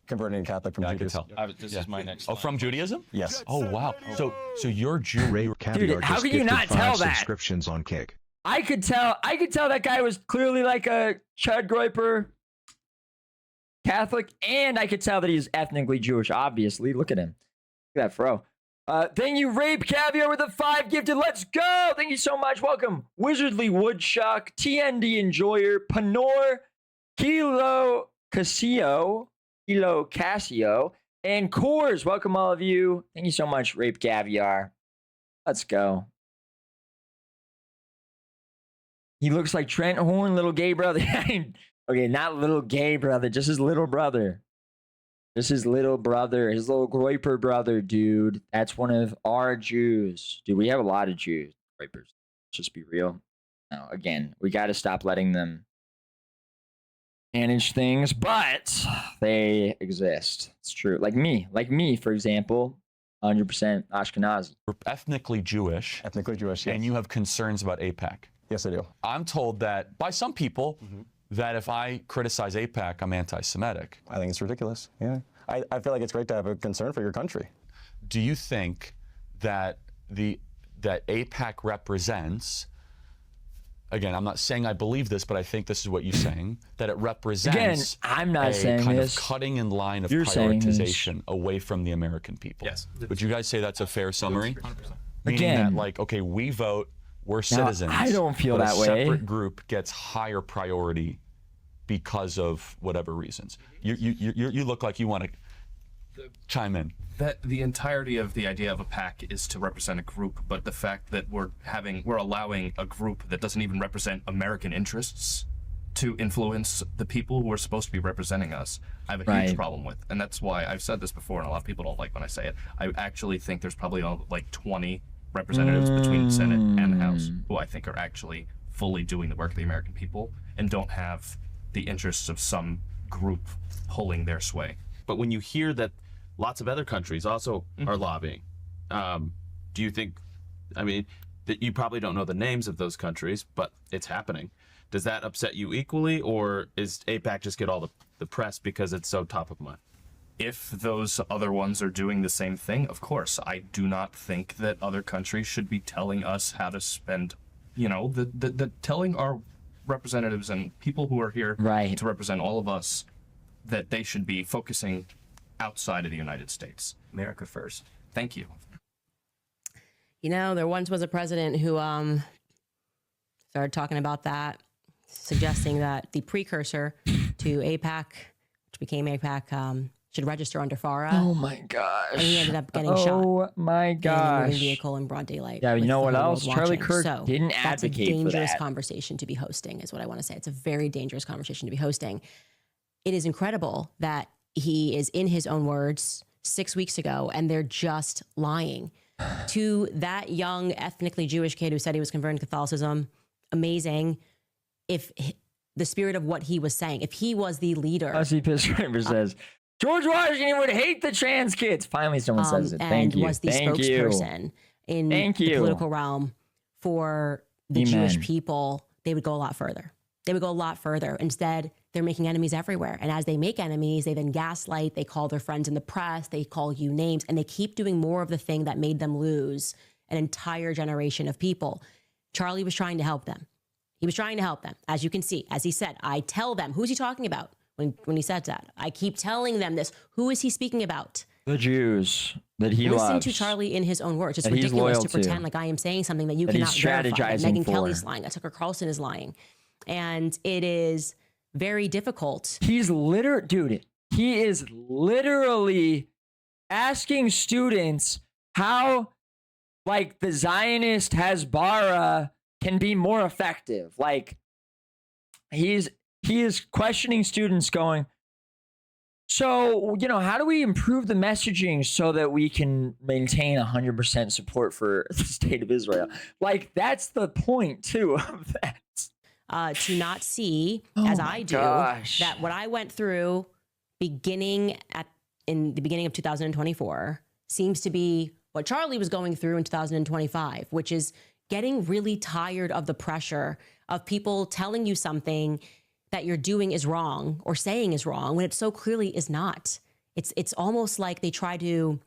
Converting Catholic from Judaism. I can tell. This is my next Oh, slide. from Judaism? Yes. Oh, wow. So you're Jew. Ray Caviar Dude, how just can you gifted not 5 tell that? subscriptions on Kick. I could tell that guy was clearly like a Chud Groiper Catholic, and I could tell that he's ethnically Jewish, obviously. Look at him. Look at that fro. Thank you, Rape Caviar with a 5 gifted. Let's go. Thank you so much. Welcome, Wizardly Woodshuck, TND Enjoyer, Panor, Kilo Casio, and Coors. Welcome, all of you. Thank you so much, Rape Caviar. Let's go. He looks like Trent Horn, little gay brother. Okay, not little gay brother, just his little brother. Just his little brother, his little Groiper brother, dude. That's one of our Jews. Dude, we have a lot of Jews. Groipers. Let's just be real. No, again, we got to stop letting them manage things, but they exist. It's true. Like me, for example, 100% Ashkenazi. You're ethnically Jewish. Ethnically Jewish, yes. And you have concerns about AIPAC. Yes, I do. I'm told that by some people that if I criticize AIPAC, I'm anti-Semitic. I think it's ridiculous. Yeah. I feel like it's great to have a concern for your country. Do you think that that AIPAC represents, again, I'm not saying I believe this, but I think this is what you're saying, that it represents I'm not saying kind this. of cutting in line of You're saying this. prioritization away from the American people? Yes. Would you guys say that's a fair summary? 100%. Meaning Again. that, like, okay, we vote, we're citizens. I don't feel but that a way. separate group gets higher priority because of whatever reasons. You look like you want to chime in. That the entirety of the idea of a pack is to represent a group, but the fact that we're allowing a group that doesn't even represent American interests to influence the people who are supposed to be representing us, I have a huge problem with. And that's why I've said this before, and a lot of people don't like when I say it. I actually think there's probably like 20 representatives between the Senate and the House who I think are actually fully doing the work of the American people and don't have the interests of some group pulling their sway. But when you hear that lots of other countries also are lobbying, do you think, I mean, that you probably don't know the names of those countries, but it's happening. Does that upset you equally, or is AIPAC just get all the press because it's so top of mind? If those other ones are doing the same thing, of course. I do not think that other countries should be telling us how to spend, telling our representatives and people who are here to represent all of us that they should be focusing outside of the United States. America first. Thank you. You know, there once was a president who started talking about that, suggesting that the precursor to AIPAC, which became AIPAC, should register under FARA. Oh my gosh. And he ended up getting shot. Oh my In a gosh. moving vehicle in broad daylight. Yeah, you with know the what whole else? world Charlie watching. Kirk So didn't that's a advocate for dangerous that. conversation to be hosting, is what I want to say. It's a very dangerous conversation to be hosting. It is incredible that he is, in his own words, 6 weeks ago, and they're just lying. To that young ethnically Jewish kid who said he was converting to Catholicism, amazing. If the spirit of what he was saying, if he was the leader. Hussy Piss River says, George Washington would hate the trans kids. Finally, someone says it. Thank you. And was the Thank you. spokesperson in Thank the you. political realm for the Amen. Jewish people, they would go a lot further. They would go a lot further. Instead, they're making enemies everywhere. And as they make enemies, they then gaslight, they call their friends in the press, they call you names, and they keep doing more of the thing that made them lose an entire generation of people. Charlie was trying to help them. He was trying to help them. As you can see, as he said, I tell them, who's he talking about when he said that? I keep telling them this. Who is he speaking about? The Jews that he Listen loves. to Charlie in his own words. It's that he's ridiculous loyal to pretend like I am saying something that you that cannot he's verify. That strategizing Megyn for. Kelly's lying. That Tucker Carlson is lying. And it is very difficult. He is literally asking students how, like, the Zionist Hezbollah can be more effective. Like, he is questioning students, going, so, how do we improve the messaging so that we can maintain 100% support for the state of Israel? Like, that's the point, too, of that. To not see, as I do, that what I went through in the beginning of 2024 seems to be what Charlie was going through in 2025, which is getting really tired of the pressure of people telling you something that you're doing is wrong or saying is wrong when it so clearly is not. It's almost like they try to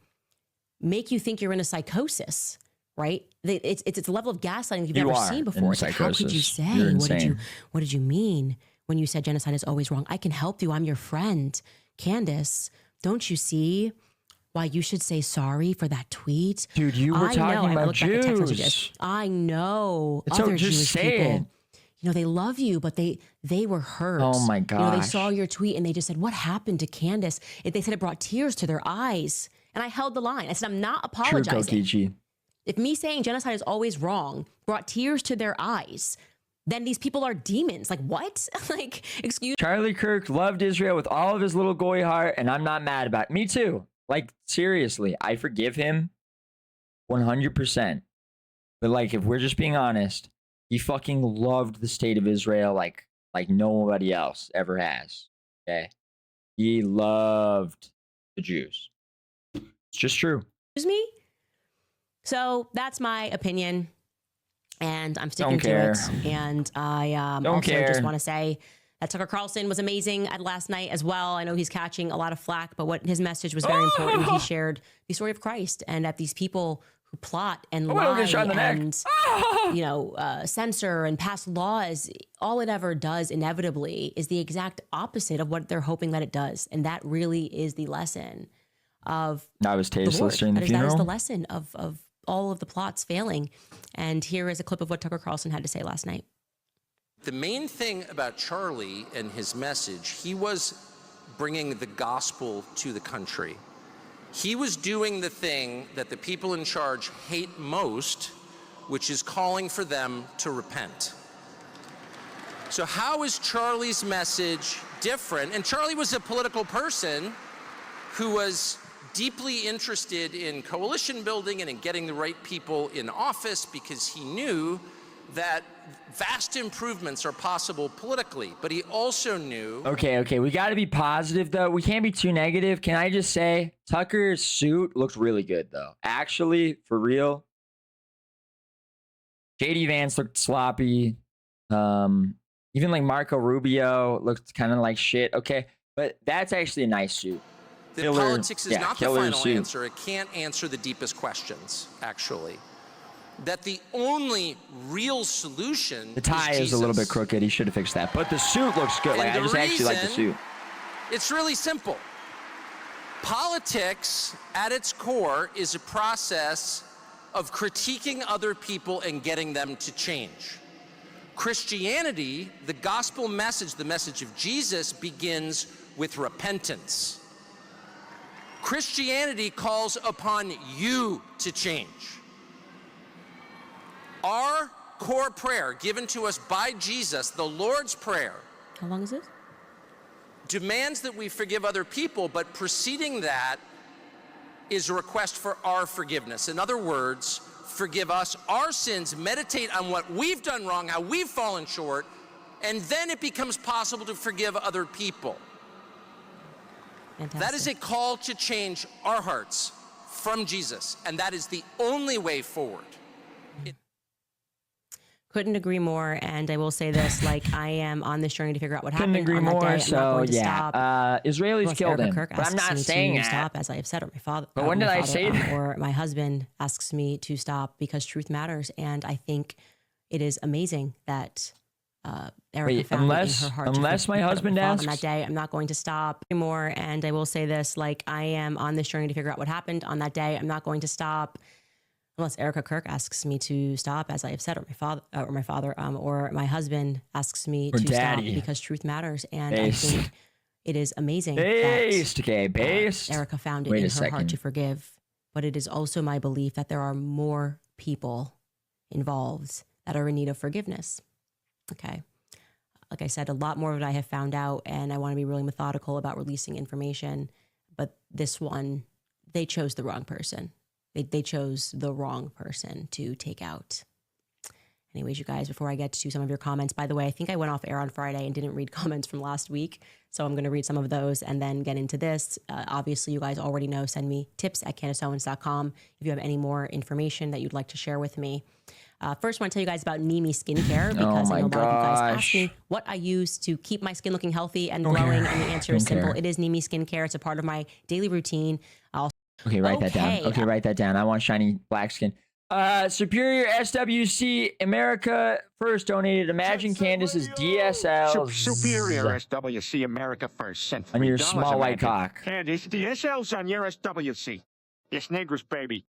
make you think you're in a psychosis, right? It's a level of gaslighting you've never seen before. It's like, how could you say? What did you mean when you said genocide is always wrong? I can help you. I'm your friend. Candace, don't you see why you should say sorry for that tweet? Dude, you were talking about Jews. I know. It's other just Jewish say people. They love you, but they were hurt. Oh my gosh. They saw your tweet and they just said, what happened to Candace? They said it brought tears to their eyes. And I held the line. I said, I'm not apologizing. If me saying genocide is always wrong brought tears to their eyes, then these people are demons. Like, what? Like, excuse me. Charlie Kirk loved Israel with all of his little goy heart, and I'm not mad about it. Me too. Like, seriously, I forgive him 100%. But, like, if we're just being honest, he fucking loved the state of Israel like nobody else ever has. Okay? He loved the Jews. It's just true. Excuse me? So that's my opinion, and I'm sticking to it. And I also just want to say that Tucker Carlson was amazing at last night as well. I know he's catching a lot of flack, but what his message was very important. He shared the story of Christ and that these people who plot and lie and censor and pass laws, all it ever does inevitably is the exact opposite of what they're hoping that it does. And that really is the lesson of I was tasteless during the funeral. That is the lesson of all of the plots failing. And here is a clip of what Tucker Carlson had to say last night. The main thing about Charlie and his message, he was bringing the gospel to the country. He was doing the thing that the people in charge hate most, which is calling for them to repent. So how is Charlie's message different? And Charlie was a political person who was deeply interested in coalition building and in getting the right people in office because he knew that vast improvements are possible politically, but he also knew... Okay, we got to be positive, though. We can't be too negative. Can I just say, Tucker's suit looked really good, though. Actually, for real. J.D. Vance looked sloppy. Even like Marco Rubio looked kind of like shit. Okay, but that's actually a nice suit. That politics is not the final answer. It can't answer the deepest questions, actually. That the only real solution The tie is a little bit crooked. He should have fixed that. But the suit looks good. Like, I just actually like the suit. It's really simple. Politics, at its core, is a process of critiquing other people and getting them to change. Christianity, the gospel message, the message of Jesus, begins with repentance. Christianity calls upon you to change. Our core prayer given to us by Jesus, the Lord's Prayer. How long is this? Demands that we forgive other people, but preceding that is a request for our forgiveness. In other words, forgive us our sins, meditate on what we've done wrong, how we've fallen short, and then it becomes possible to forgive other people. Fantastic. That is a call to change our hearts from Jesus, and that is the only way forward. Couldn't agree more. And I will say this, like, I am on this journey to figure out what happened. Couldn't agree on that more. Day. I'm not going to yeah, stop. Israelis killed him. Kirk But I'm not saying that. Stop, as I have said, or my father. But when did I say that? Or my husband asks me to stop because truth matters. And I think it is amazing that Erica Wait, found it in unless- her heart to unless my forgive husband on asks? that day, I'm not going to stop anymore. And I will say this, like, I am on this journey to figure out what happened on that day. I'm not going to stop unless Erica Kirk asks me to stop, as I have said, or my husband asks me Or to daddy. stop, because truth matters. And Based. I think it is amazing Based, that okay, based. Erica found it Wait in a her heart second. to forgive. But it is also my belief that there are more people involved that are in need of forgiveness. Okay. Like I said, a lot more of it I have found out, and I want to be really methodical about releasing information. But this one, they chose the wrong person. They chose the wrong person to take out. Anyways, you guys, before I get to some of your comments, by the way, I think I went off air on Friday and didn't read comments from last week. So I'm going to read some of those and then get into this. Obviously, you guys already know, send me tips@CandaceOwens.com if you have any more information that you'd like to share with me. First, I want to tell you guys about Nimi Skincare, because I know a lot of you guys ask me what I use to keep my skin looking healthy and glowing, and the answer is simple. It is Nimi Skincare. It's a part of my daily routine. Okay, write that down. Okay, write that down. I want shiny black skin. Superior SWC America first donated. Imagine Candace's DSL. Superior SWC America first sent $3. On your small white Imagine. cock. Candace, DSL's on your SWC. Yes, Negros, baby.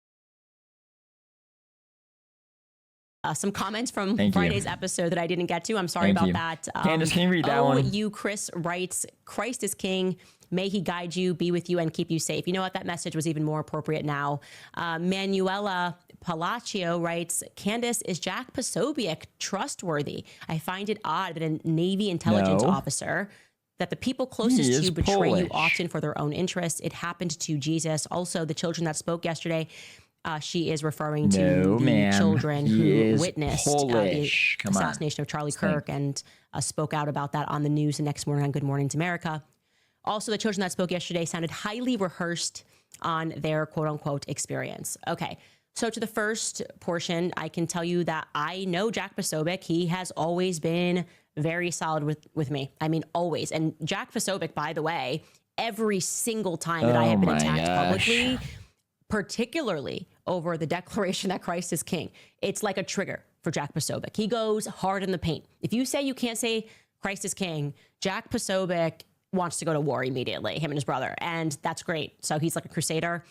Some comments from Thank you. Friday's episode that I didn't get to. I'm sorry Thank about you. that. Candace, can you read that one? You, Chris writes, Christ is king. May he guide you, be with you, and keep you safe. You know what? That message was even more appropriate now. Manuela Palacio writes, Candace, is Jack Posobiec trustworthy? I find it odd that a Navy intelligence officer, that the people closest He to is you betray you Polish. often for their own interests. It happened to Jesus. Also, the children that spoke yesterday, she is referring to No, the ma'am. children He who is witnessed Polish. the Come on. assassination of Charlie Let's think. Kirk and spoke out about that on the news the next morning on Good Morning to America. Also, the children that spoke yesterday sounded highly rehearsed on their quote unquote experience. Okay. So to the first portion, I can tell you that I know Jack Posobiec. He has always been very solid with me. I mean, always. And Jack Posobiec, by the way, every single time that I have been Oh my attacked gosh. publicly, particularly over the declaration that Christ is king, it's like a trigger for Jack Posobiec. He goes hard in the paint. If you say you can't say Christ is king, Jack Posobiec wants to go to war immediately, him and his brother. And that's great. So he's like a crusader.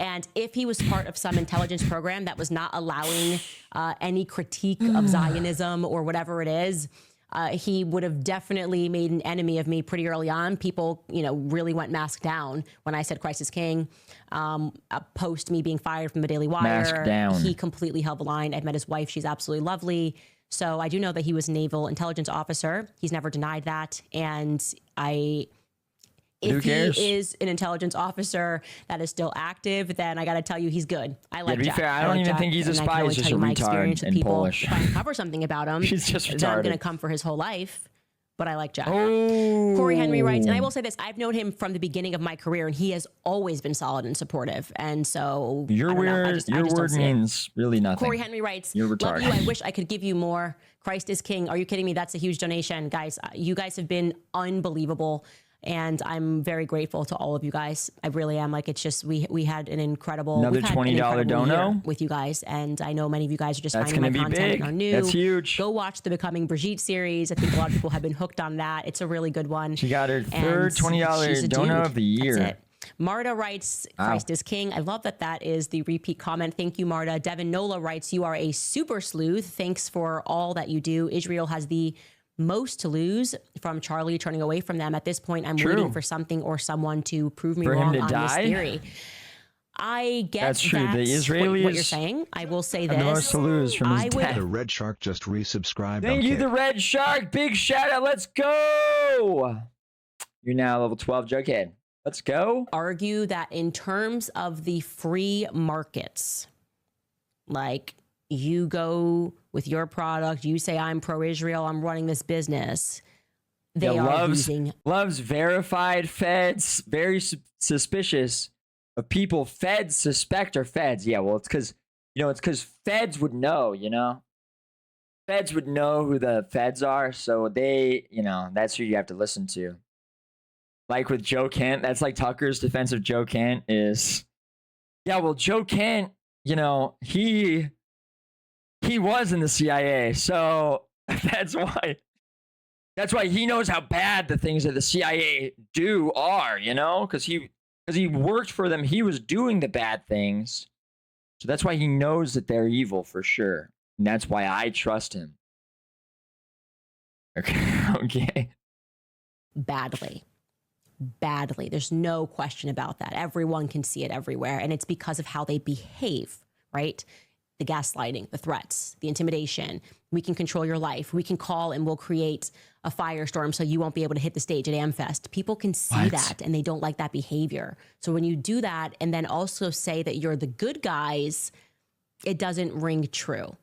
And if he was part of some intelligence program that was not allowing any critique of Zionism or whatever it is, he would have definitely made an enemy of me pretty early on. People, really went masked down when I said Christ is king. Post me being fired from the Daily Wire. Masked down. He completely held the line. I've met his wife. She's absolutely lovely. So I do know that he was a naval intelligence officer. He's never denied that. And if he is an intelligence officer that is still active, then I got to tell you, he's good. I like to be Jack. fair, I don't like even Jack, think he's a and I spy. can only He's just tell a you my experience retard with and people. Polish. If I uncover something about him, He's just then I'm retarded. going to come for his whole life. But I like Jack. Oh. Corey Henry writes, and I will say this, I've known him from the beginning of my career, and he has always been solid and supportive. And so Your I don't know, I word, just- I your just don't word see it. means really nothing. Corey Henry writes, You're love retarded. you. I wish I could give you more. Christ is king. Are you kidding me? That's a huge donation. Guys, you guys have been unbelievable. And I'm very grateful to all of you guys. I really am. Like, it's just, we had an incredible, Another we've had an $20 incredible dono? year with you guys. And I know many of you guys are just That's finding my gonna be content big. and are new. That's huge. Go watch the Becoming Brigitte series. I think a lot of people have been hooked on that. It's a really good one. She got her And third $20 she's a dono dude. of the year. That's it. Marta writes, Christ is king. I love that is the repeat comment. Thank you, Marta. Devin Nola writes, you are a super sleuth. Thanks for all that you do. Israel has the most to lose from Charlie turning away from them. At this point, I'm waiting for something or someone to prove me For him wrong to on die? this theory. I get That's true. The what Israelis you're saying. I will say have the most this. to lose from his I would death. The Red Shark just resubscribed. Thank you, the Red Shark. Big shout out. Let's go. You're now level 12, Jughead. Let's go. argue that in terms of the free markets, like, you go with your product, you say, I'm pro-Israel, I'm running this business. They are using loves verified feds, very suspicious of people feds suspect are feds. Yeah, well, it's because feds would know, Feds would know who the feds are, so they, that's who you have to listen to. Like with Joe Kent, that's like Tucker's defense of Joe Kent is, yeah, well, Joe Kent, he was in the CIA, so that's why That's why he knows how bad the things that the CIA do are, you know, because he worked for them. He was doing the bad things. So that's why he knows that they're evil for sure. And that's why I trust him. Okay. Badly. There's no question about that. Everyone can see it everywhere. And it's because of how they behave, right? The gaslighting, the threats, the intimidation. We can control your life. We can call and we'll create a firestorm so you won't be able to hit the stage at AmFest. People can see that and they don't like that behavior. So when you do that and then also say that you're the good guys, it doesn't ring true.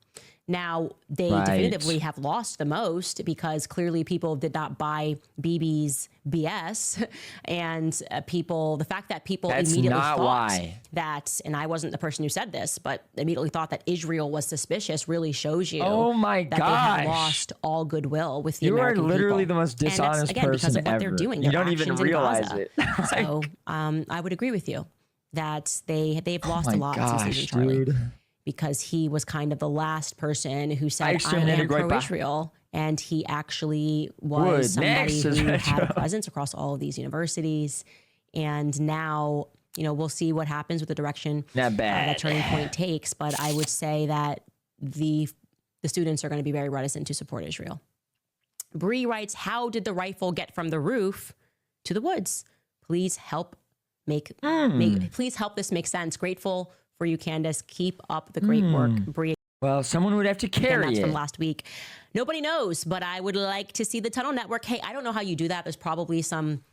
Now, they definitively have lost the most because clearly people did not buy BB's BS. And the fact that people immediately thought that, and I wasn't the person who said this, but immediately thought that Israel was suspicious really shows you that they have lost all goodwill with the American people. You are literally the most dishonest person because of what ever. they're doing. You don't even realize it. So I would agree with you that they've lost a lot since losing Charlie. Dude. Because he was kind of the last person who said, I am pro-Israel. And he actually was somebody who had a presence across all of these universities. And now, we'll see what happens with the direction that Turning Point takes. But I would say that the students are going to be very reticent to support Israel. Bree writes, how did the rifle get from the roof to the woods? Please help please help this make sense. Grateful for you, Candace. Keep up the great work, Bree. Well, someone would have to carry that's it. From last week. Nobody knows, but I would like to see the tunnel network. Hey, I don't know how you do that. There's probably some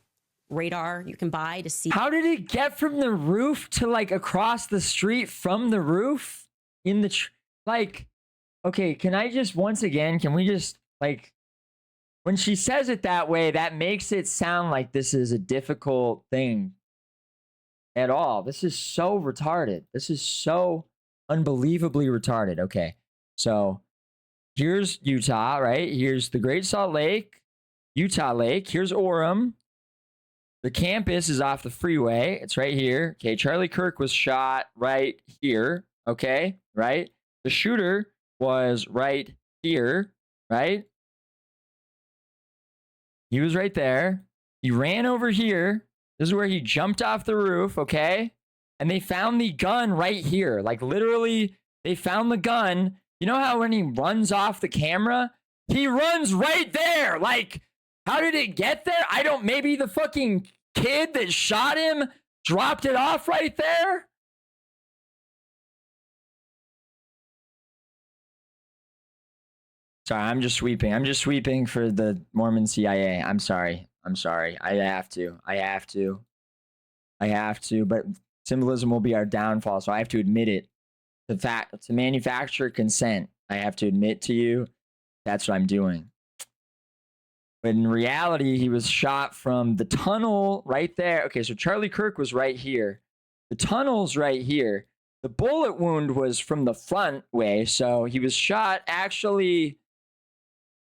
radar you can buy to see. How did it get from the roof to across the street from the roof in the okay, can I just can we just when she says it that way, that makes it sound like this is a difficult thing at all. This is so retarded. This is so unbelievably retarded. Okay, so here's Utah, right? Here's the Great Salt Lake, Utah Lake. Here's Orem. The campus is off the freeway. It's right here. Okay, Charlie Kirk was shot right here. Okay, right? The shooter was right here, right? He was right there. He ran over here. This is where he jumped off the roof, okay? And they found the gun right here. Literally, they found the gun. You know how when he runs off the camera, he runs right there. How did it get there? Maybe the fucking kid that shot him dropped it off right there? Sorry, I'm just sweeping. I'm just sweeping for the Mormon CIA. I'm sorry. I have to. But symbolism will be our downfall, so I have to admit it. The fact to manufacture consent, I have to admit to you, that's what I'm doing. But in reality, he was shot from the tunnel right there. Okay, so Charlie Kirk was right here. The tunnel's right here. The bullet wound was from the front way, so he was shot actually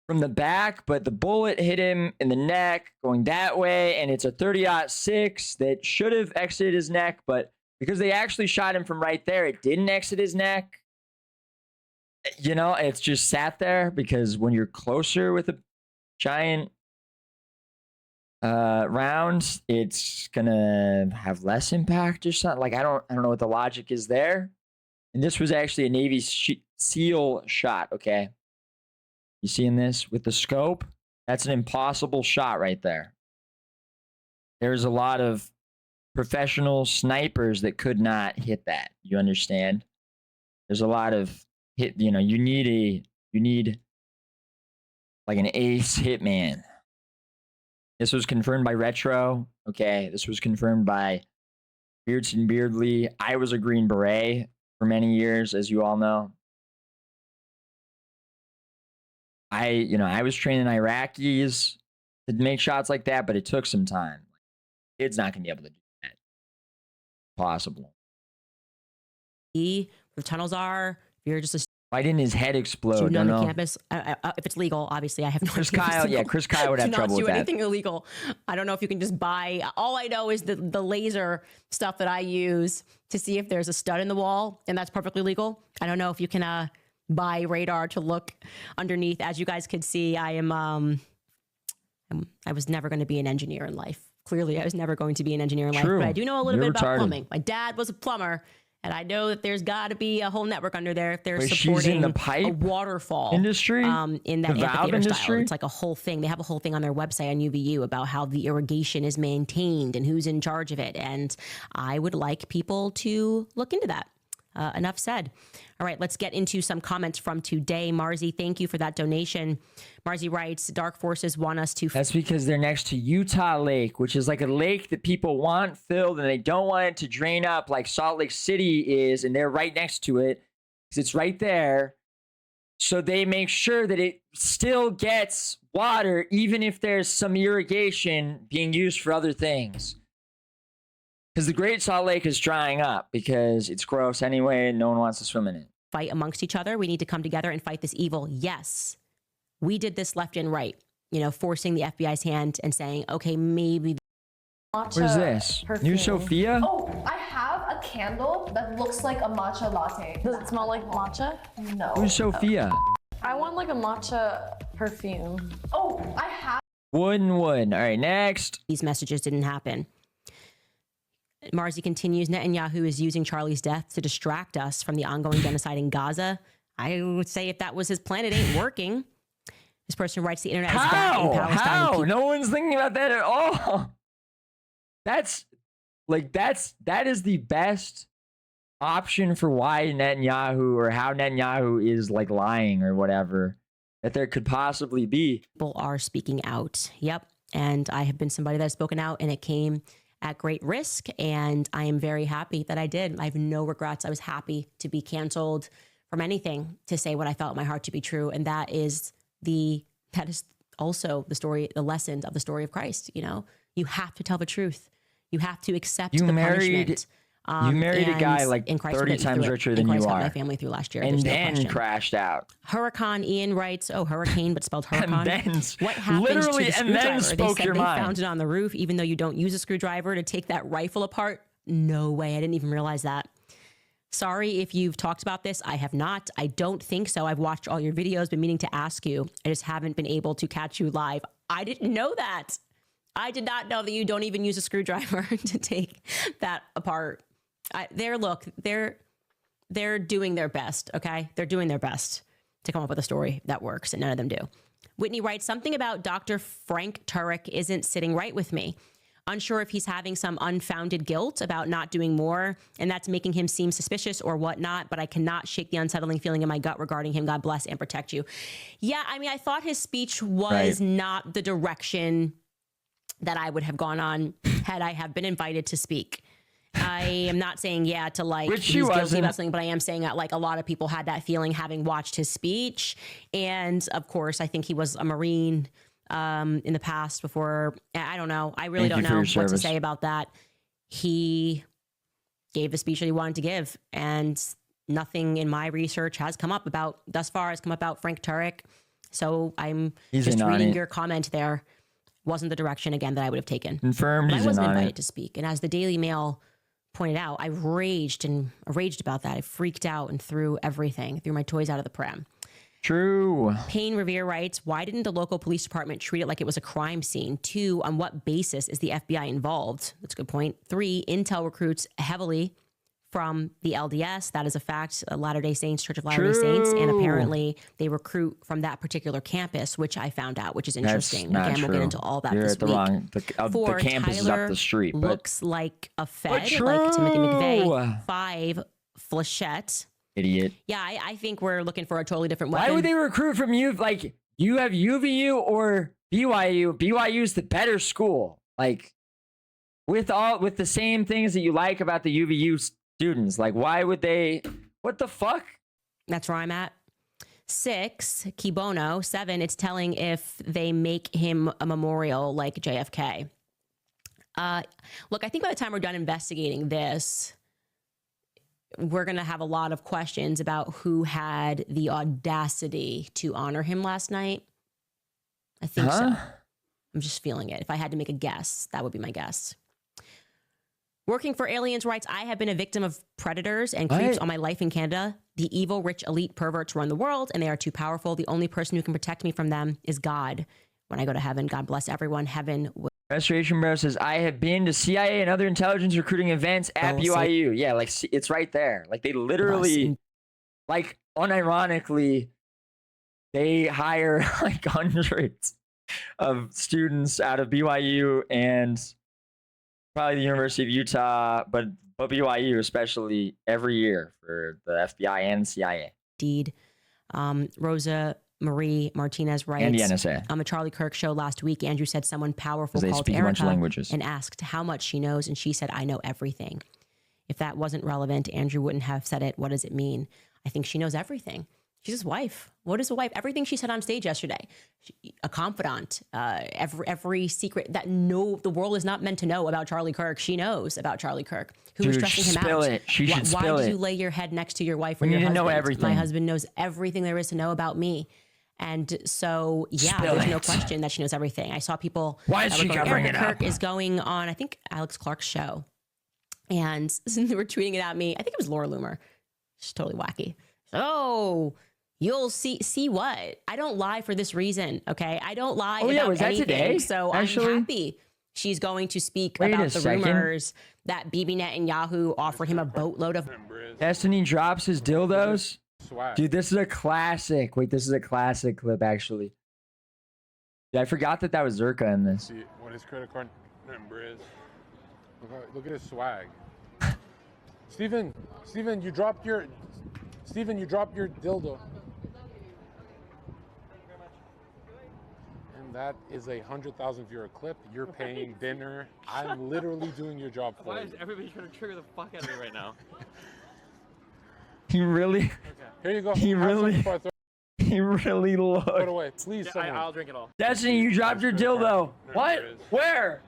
from the back, but the bullet hit him in the neck going that way, and it's a 30-06 that should have exited his neck, but because they actually shot him from right there, it didn't exit his neck. It's just sat there because when you're closer with a giant round, it's gonna have less impact or something. I don't know what the logic is there. And this was actually a Navy SEAL shot, okay? You seeing this with the scope? That's an impossible shot right there. There's a lot of professional snipers that could not hit that. You understand? There's a lot of hit, you need an ace hitman. This was confirmed by Retro. Okay, this was confirmed by Beardson Beardley. I was a Green Beret for many years, as you all know. I was training Iraqis to make shots like that, but it took some time. Kid's not going to be able to do that. Possible. The tunnels are, if you're just a why didn't his head explode? student on the campus, if it's legal, obviously I have no idea. Chris Kyle would have trouble with that. Do not do anything illegal. I don't know if you can just buy. All I know is the laser stuff that I use to see if there's a stud in the wall, and that's perfectly legal. I don't know if you can buy radar to look underneath. As you guys could see, I am I was never going to be an engineer in life. Clearly, I was never going to be an engineer in life, True. but I do know a little You're bit about retarded. plumbing. My dad was a plumber, and I know that there's got to be a whole network under there if they're Wait, she's supporting in the a pipe waterfall industry? in that The valve amphitheater style. industry? It's like a whole thing. They have a whole thing on their website on UVU about how the irrigation is maintained and who's in charge of it. And I would like people to look into that. Enough said. All right, let's get into some comments from today. Marzi, thank you for that donation. Marzi writes, dark forces want us to... That's because they're next to Utah Lake, which is like a lake that people want filled and they don't want it to drain up like Salt Lake City is, and they're right next to it because it's right there. So they make sure that it still gets water even if there's some irrigation being used for other things. Because the Great Salt Lake is drying up because it's gross anyway and no one wants to swim in it. Fight amongst each other. We need to come together and fight this evil. Yes, we did this left and right, you know, forcing the FBI's hand and saying, okay, maybe. What is this? New Sophia? Oh, I have a candle that looks like a matcha latte. Does it smell like matcha? No. Who's Sophia? I want like a matcha perfume. Oh, I have. Wood. All right, next. These messages didn't happen. Marzi continues, Netanyahu is using Charlie's death to distract us from the ongoing genocide in Gaza. I would say if that was his plan, it ain't working. This person writes, the internet is back in Palestine. How? No one's thinking about that at all. That is the best option for why Netanyahu or how Netanyahu is like lying or whatever that there could possibly be. People are speaking out. Yep. And I have been somebody that has spoken out, and it came at great risk, and I am very happy that I did. I have no regrets. I was happy to be canceled from anything to say what I felt in my heart to be true, and that is also the story, the lesson of the story of Christ. You know, you have to tell the truth. You have to accept the punishment. You married a guy like in Christ 30 times richer than you are. My family through last year, and no then question. crashed out. Hurricane Ian writes, "Oh, hurricane, but spelled hurricane." And then, what happened literally, to the and then screwdriver? spoke they said your they mind. found it on the roof, even though you don't use a screwdriver to take that rifle apart. No way, I didn't even realize that. Sorry if you've talked about this. I have not. I don't think so. I've watched all your videos, been meaning to ask you. I just haven't been able to catch you live. I didn't know that. I did not know that you don't even use a screwdriver to take that apart. They're doing their best, okay? They're doing their best to come up with a story that works, and none of them do. Whitney writes, something about Dr. Frank Turek isn't sitting right with me. Unsure if he's having some unfounded guilt about not doing more, and that's making him seem suspicious or whatnot, but I cannot shake the unsettling feeling in my gut regarding him. God bless and protect you. Yeah, I mean, I thought his speech was not the direction that I would have gone on had I have been invited to speak. I am not saying, to like, Which he's she guilty wasn't. about something, but I am saying that like a lot of people had that feeling having watched his speech. And of course, I think he was a Marine in the past before. I don't know. I really don't know what to say about that. He gave the speech that he wanted to give, and nothing in my research has come up about Frank Turek. So I'm just reading your comment there. Wasn't the direction again that I would have taken. Confirmed. But I He's wasn't in on invited it. to speak. And as the Daily Mail pointed out, I raged about that. I freaked out and threw my toys out of the pram. True. Payne Revere writes, why didn't the local police department treat it like it was a crime scene? 2, on what basis is the FBI involved? That's a good point. 3, Intel recruits heavily from the LDS. That is a fact. Latter-day Saints, Church of Latter-day Saints. And apparently they recruit from that particular campus, which I found out, which is interesting. That's not Again, true. we'll get into all that You're this at the week. wrong. The campus is up the street. But Looks like a Fed, like true. Timothy McVeigh. 5, Flechette. Idiot. Yeah, I think we're looking for a totally different weapon. Why would they recruit from you? Like, you have UVU or BYU. BYU's the better school. Like, with the same things that you like about the UVU students. Like, why would they? What the fuck? That's where I'm at. 6, Kibono. 7, it's telling if they make him a memorial like JFK. Look, I think by the time we're done investigating this, we're going to have a lot of questions about who had the audacity to honor him last night. I think so. I'm just feeling it. If I had to make a guess, that would be my guess. Working for aliens' rights, I have been a victim of predators and creeps all my life in Canada. The evil, rich, elite perverts run the world, and they are too powerful. The only person who can protect me from them is God. when I go to heaven. God bless everyone. Heaven will. Restoration Bro says, I have been to CIA and other intelligence recruiting events at BYU. Yeah, like it's right there. Like they literally, like unironically, they hire like hundreds of students out of BYU and probably the University of Utah, but BYU especially every year for the FBI and CIA. Indeed. Rosa Marie Martinez writes, And the NSA. On a Charlie Kirk show last week, Andrew said someone powerful They called speak a bunch of Erica languages. and asked how much she knows, and she said, I know everything. If that wasn't relevant, Andrew wouldn't have said it. What does it mean? I think she knows everything. She's his wife. What is a wife? Everything she said on stage yesterday. A confidant. Every secret that the world is not meant to know about Charlie Kirk. She knows about Charlie Kirk. Who is stressing him out? Spill it. She should spill Why it. did you lay your head next to your wife or We your need to husband? know everything. My husband knows everything there is to know about me. And so, yeah, Spill there's no it. question that she knows everything. I saw people. Why is that she were going, covering Erica it Kirk up? is going on, I think, Alex Clark's show. And they were tweeting it at me. I think it was Laura Loomer. She's totally wacky. Oh, you'll see what? I don't lie for this reason, okay? I don't lie about was that anything. today? So Actually? I'm happy she's going to speak Wait a about the second. rumors that Bibi Netanyahu offered him a boatload of. Destiny drops his dildos. Dude, this is a classic. Wait, this is a classic clip, actually. Dude, I forgot that was Zerka in this. See what his credit card number is. Look at his swag. Steven, you dropped your dildo. And that is a 100,000 viewer clip. You're paying dinner. I'm literally doing your job for Why you. is everybody trying to trigger the fuck out of me right now? He really. Okay. Here you go. He Have some really. before I throw He really it looked. away. Please, someone. I'll drink it all. Destiny, you dropped your dildo. What? Where?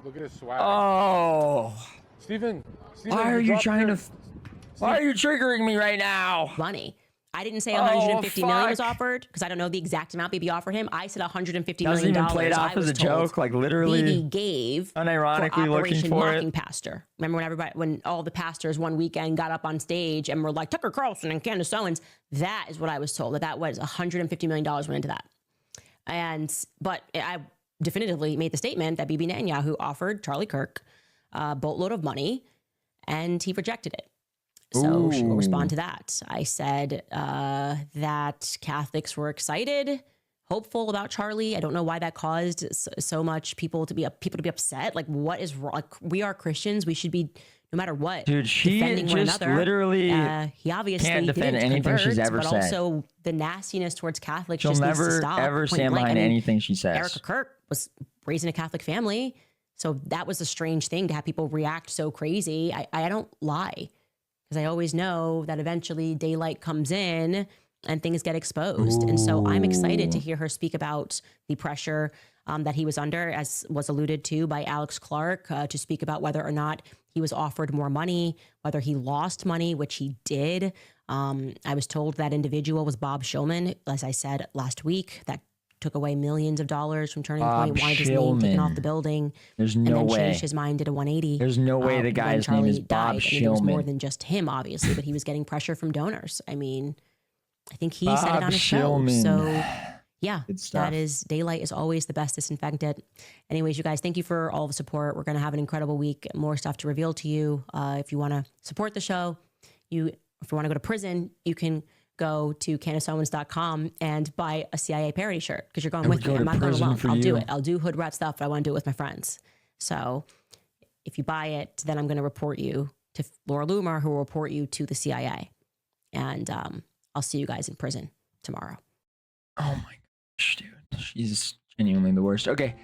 Look at his swag. Oh. Steven, Why are you dropped trying your- to? Why are you triggering me right now? Money. I didn't say Oh, 150 million was fuck. offered because I don't know the exact amount Bibi offered him. I said 150 Doesn't million even play it dollars. off as a joke, like literally. Bibi gave unironically for looking Operation for Mocking it. Pastor. Remember when all the pastors one weekend got up on stage and were like Tucker Carlson and Candace Owens? That is what I was told. That was 150 million dollars went into that. But I definitively made the statement that Bibi Netanyahu offered Charlie Kirk a boatload of money, and he rejected it. So she will respond to that. I said that Catholics were excited, hopeful about Charlie. I don't know why that caused so much people to be upset. Like, what is wrong? Like, we are Christians. We should be, no matter what, Dude, she defending one just another. literally He obviously can't defend didn't anything convert, she's ever but said. also the nastiness towards Catholics She'll just needs to never stop. ever point stand blank. behind I mean, anything she says. Erica Kirk was raised in a Catholic family. So that was a strange thing to have people react so crazy. I don't lie because I always know that eventually daylight comes in and things get exposed. And so I'm excited to hear her speak about the pressure that he was under, as was alluded to by Alex Clark, to speak about whether or not he was offered more money, whether he lost money, which he did. I was told that individual was Bob Shulman, as I said last week, that took away millions of dollars from Turning Point, wanted his name taken off the building. There's and no then way. changed his mind, did a 180. There's no way the when guy's name Charlie is Bob died. I mean, it was more Shulman. than just him, obviously, but he was getting pressure from donors. I mean, I think he said it Bob on his show. Shulman. So yeah, Good stuff. that is, daylight is always the best disinfectant. Anyways, you guys, thank you for all the support. We're going to have an incredible week. More stuff to reveal to you. If you want to support the show, if you want to go to prison, you can go to CandaceOwens.com and buy a CIA parody shirt because you're going I would with go me. to I'm not going prison alone. for I'll do you. it. I'll do hood rat stuff, but I want to do it with my friends. So if you buy it, then I'm going to report you to Laura Loomer, who will report you to the CIA. And I'll see you guys in prison tomorrow. Oh my gosh, dude. She's genuinely the worst. Okay.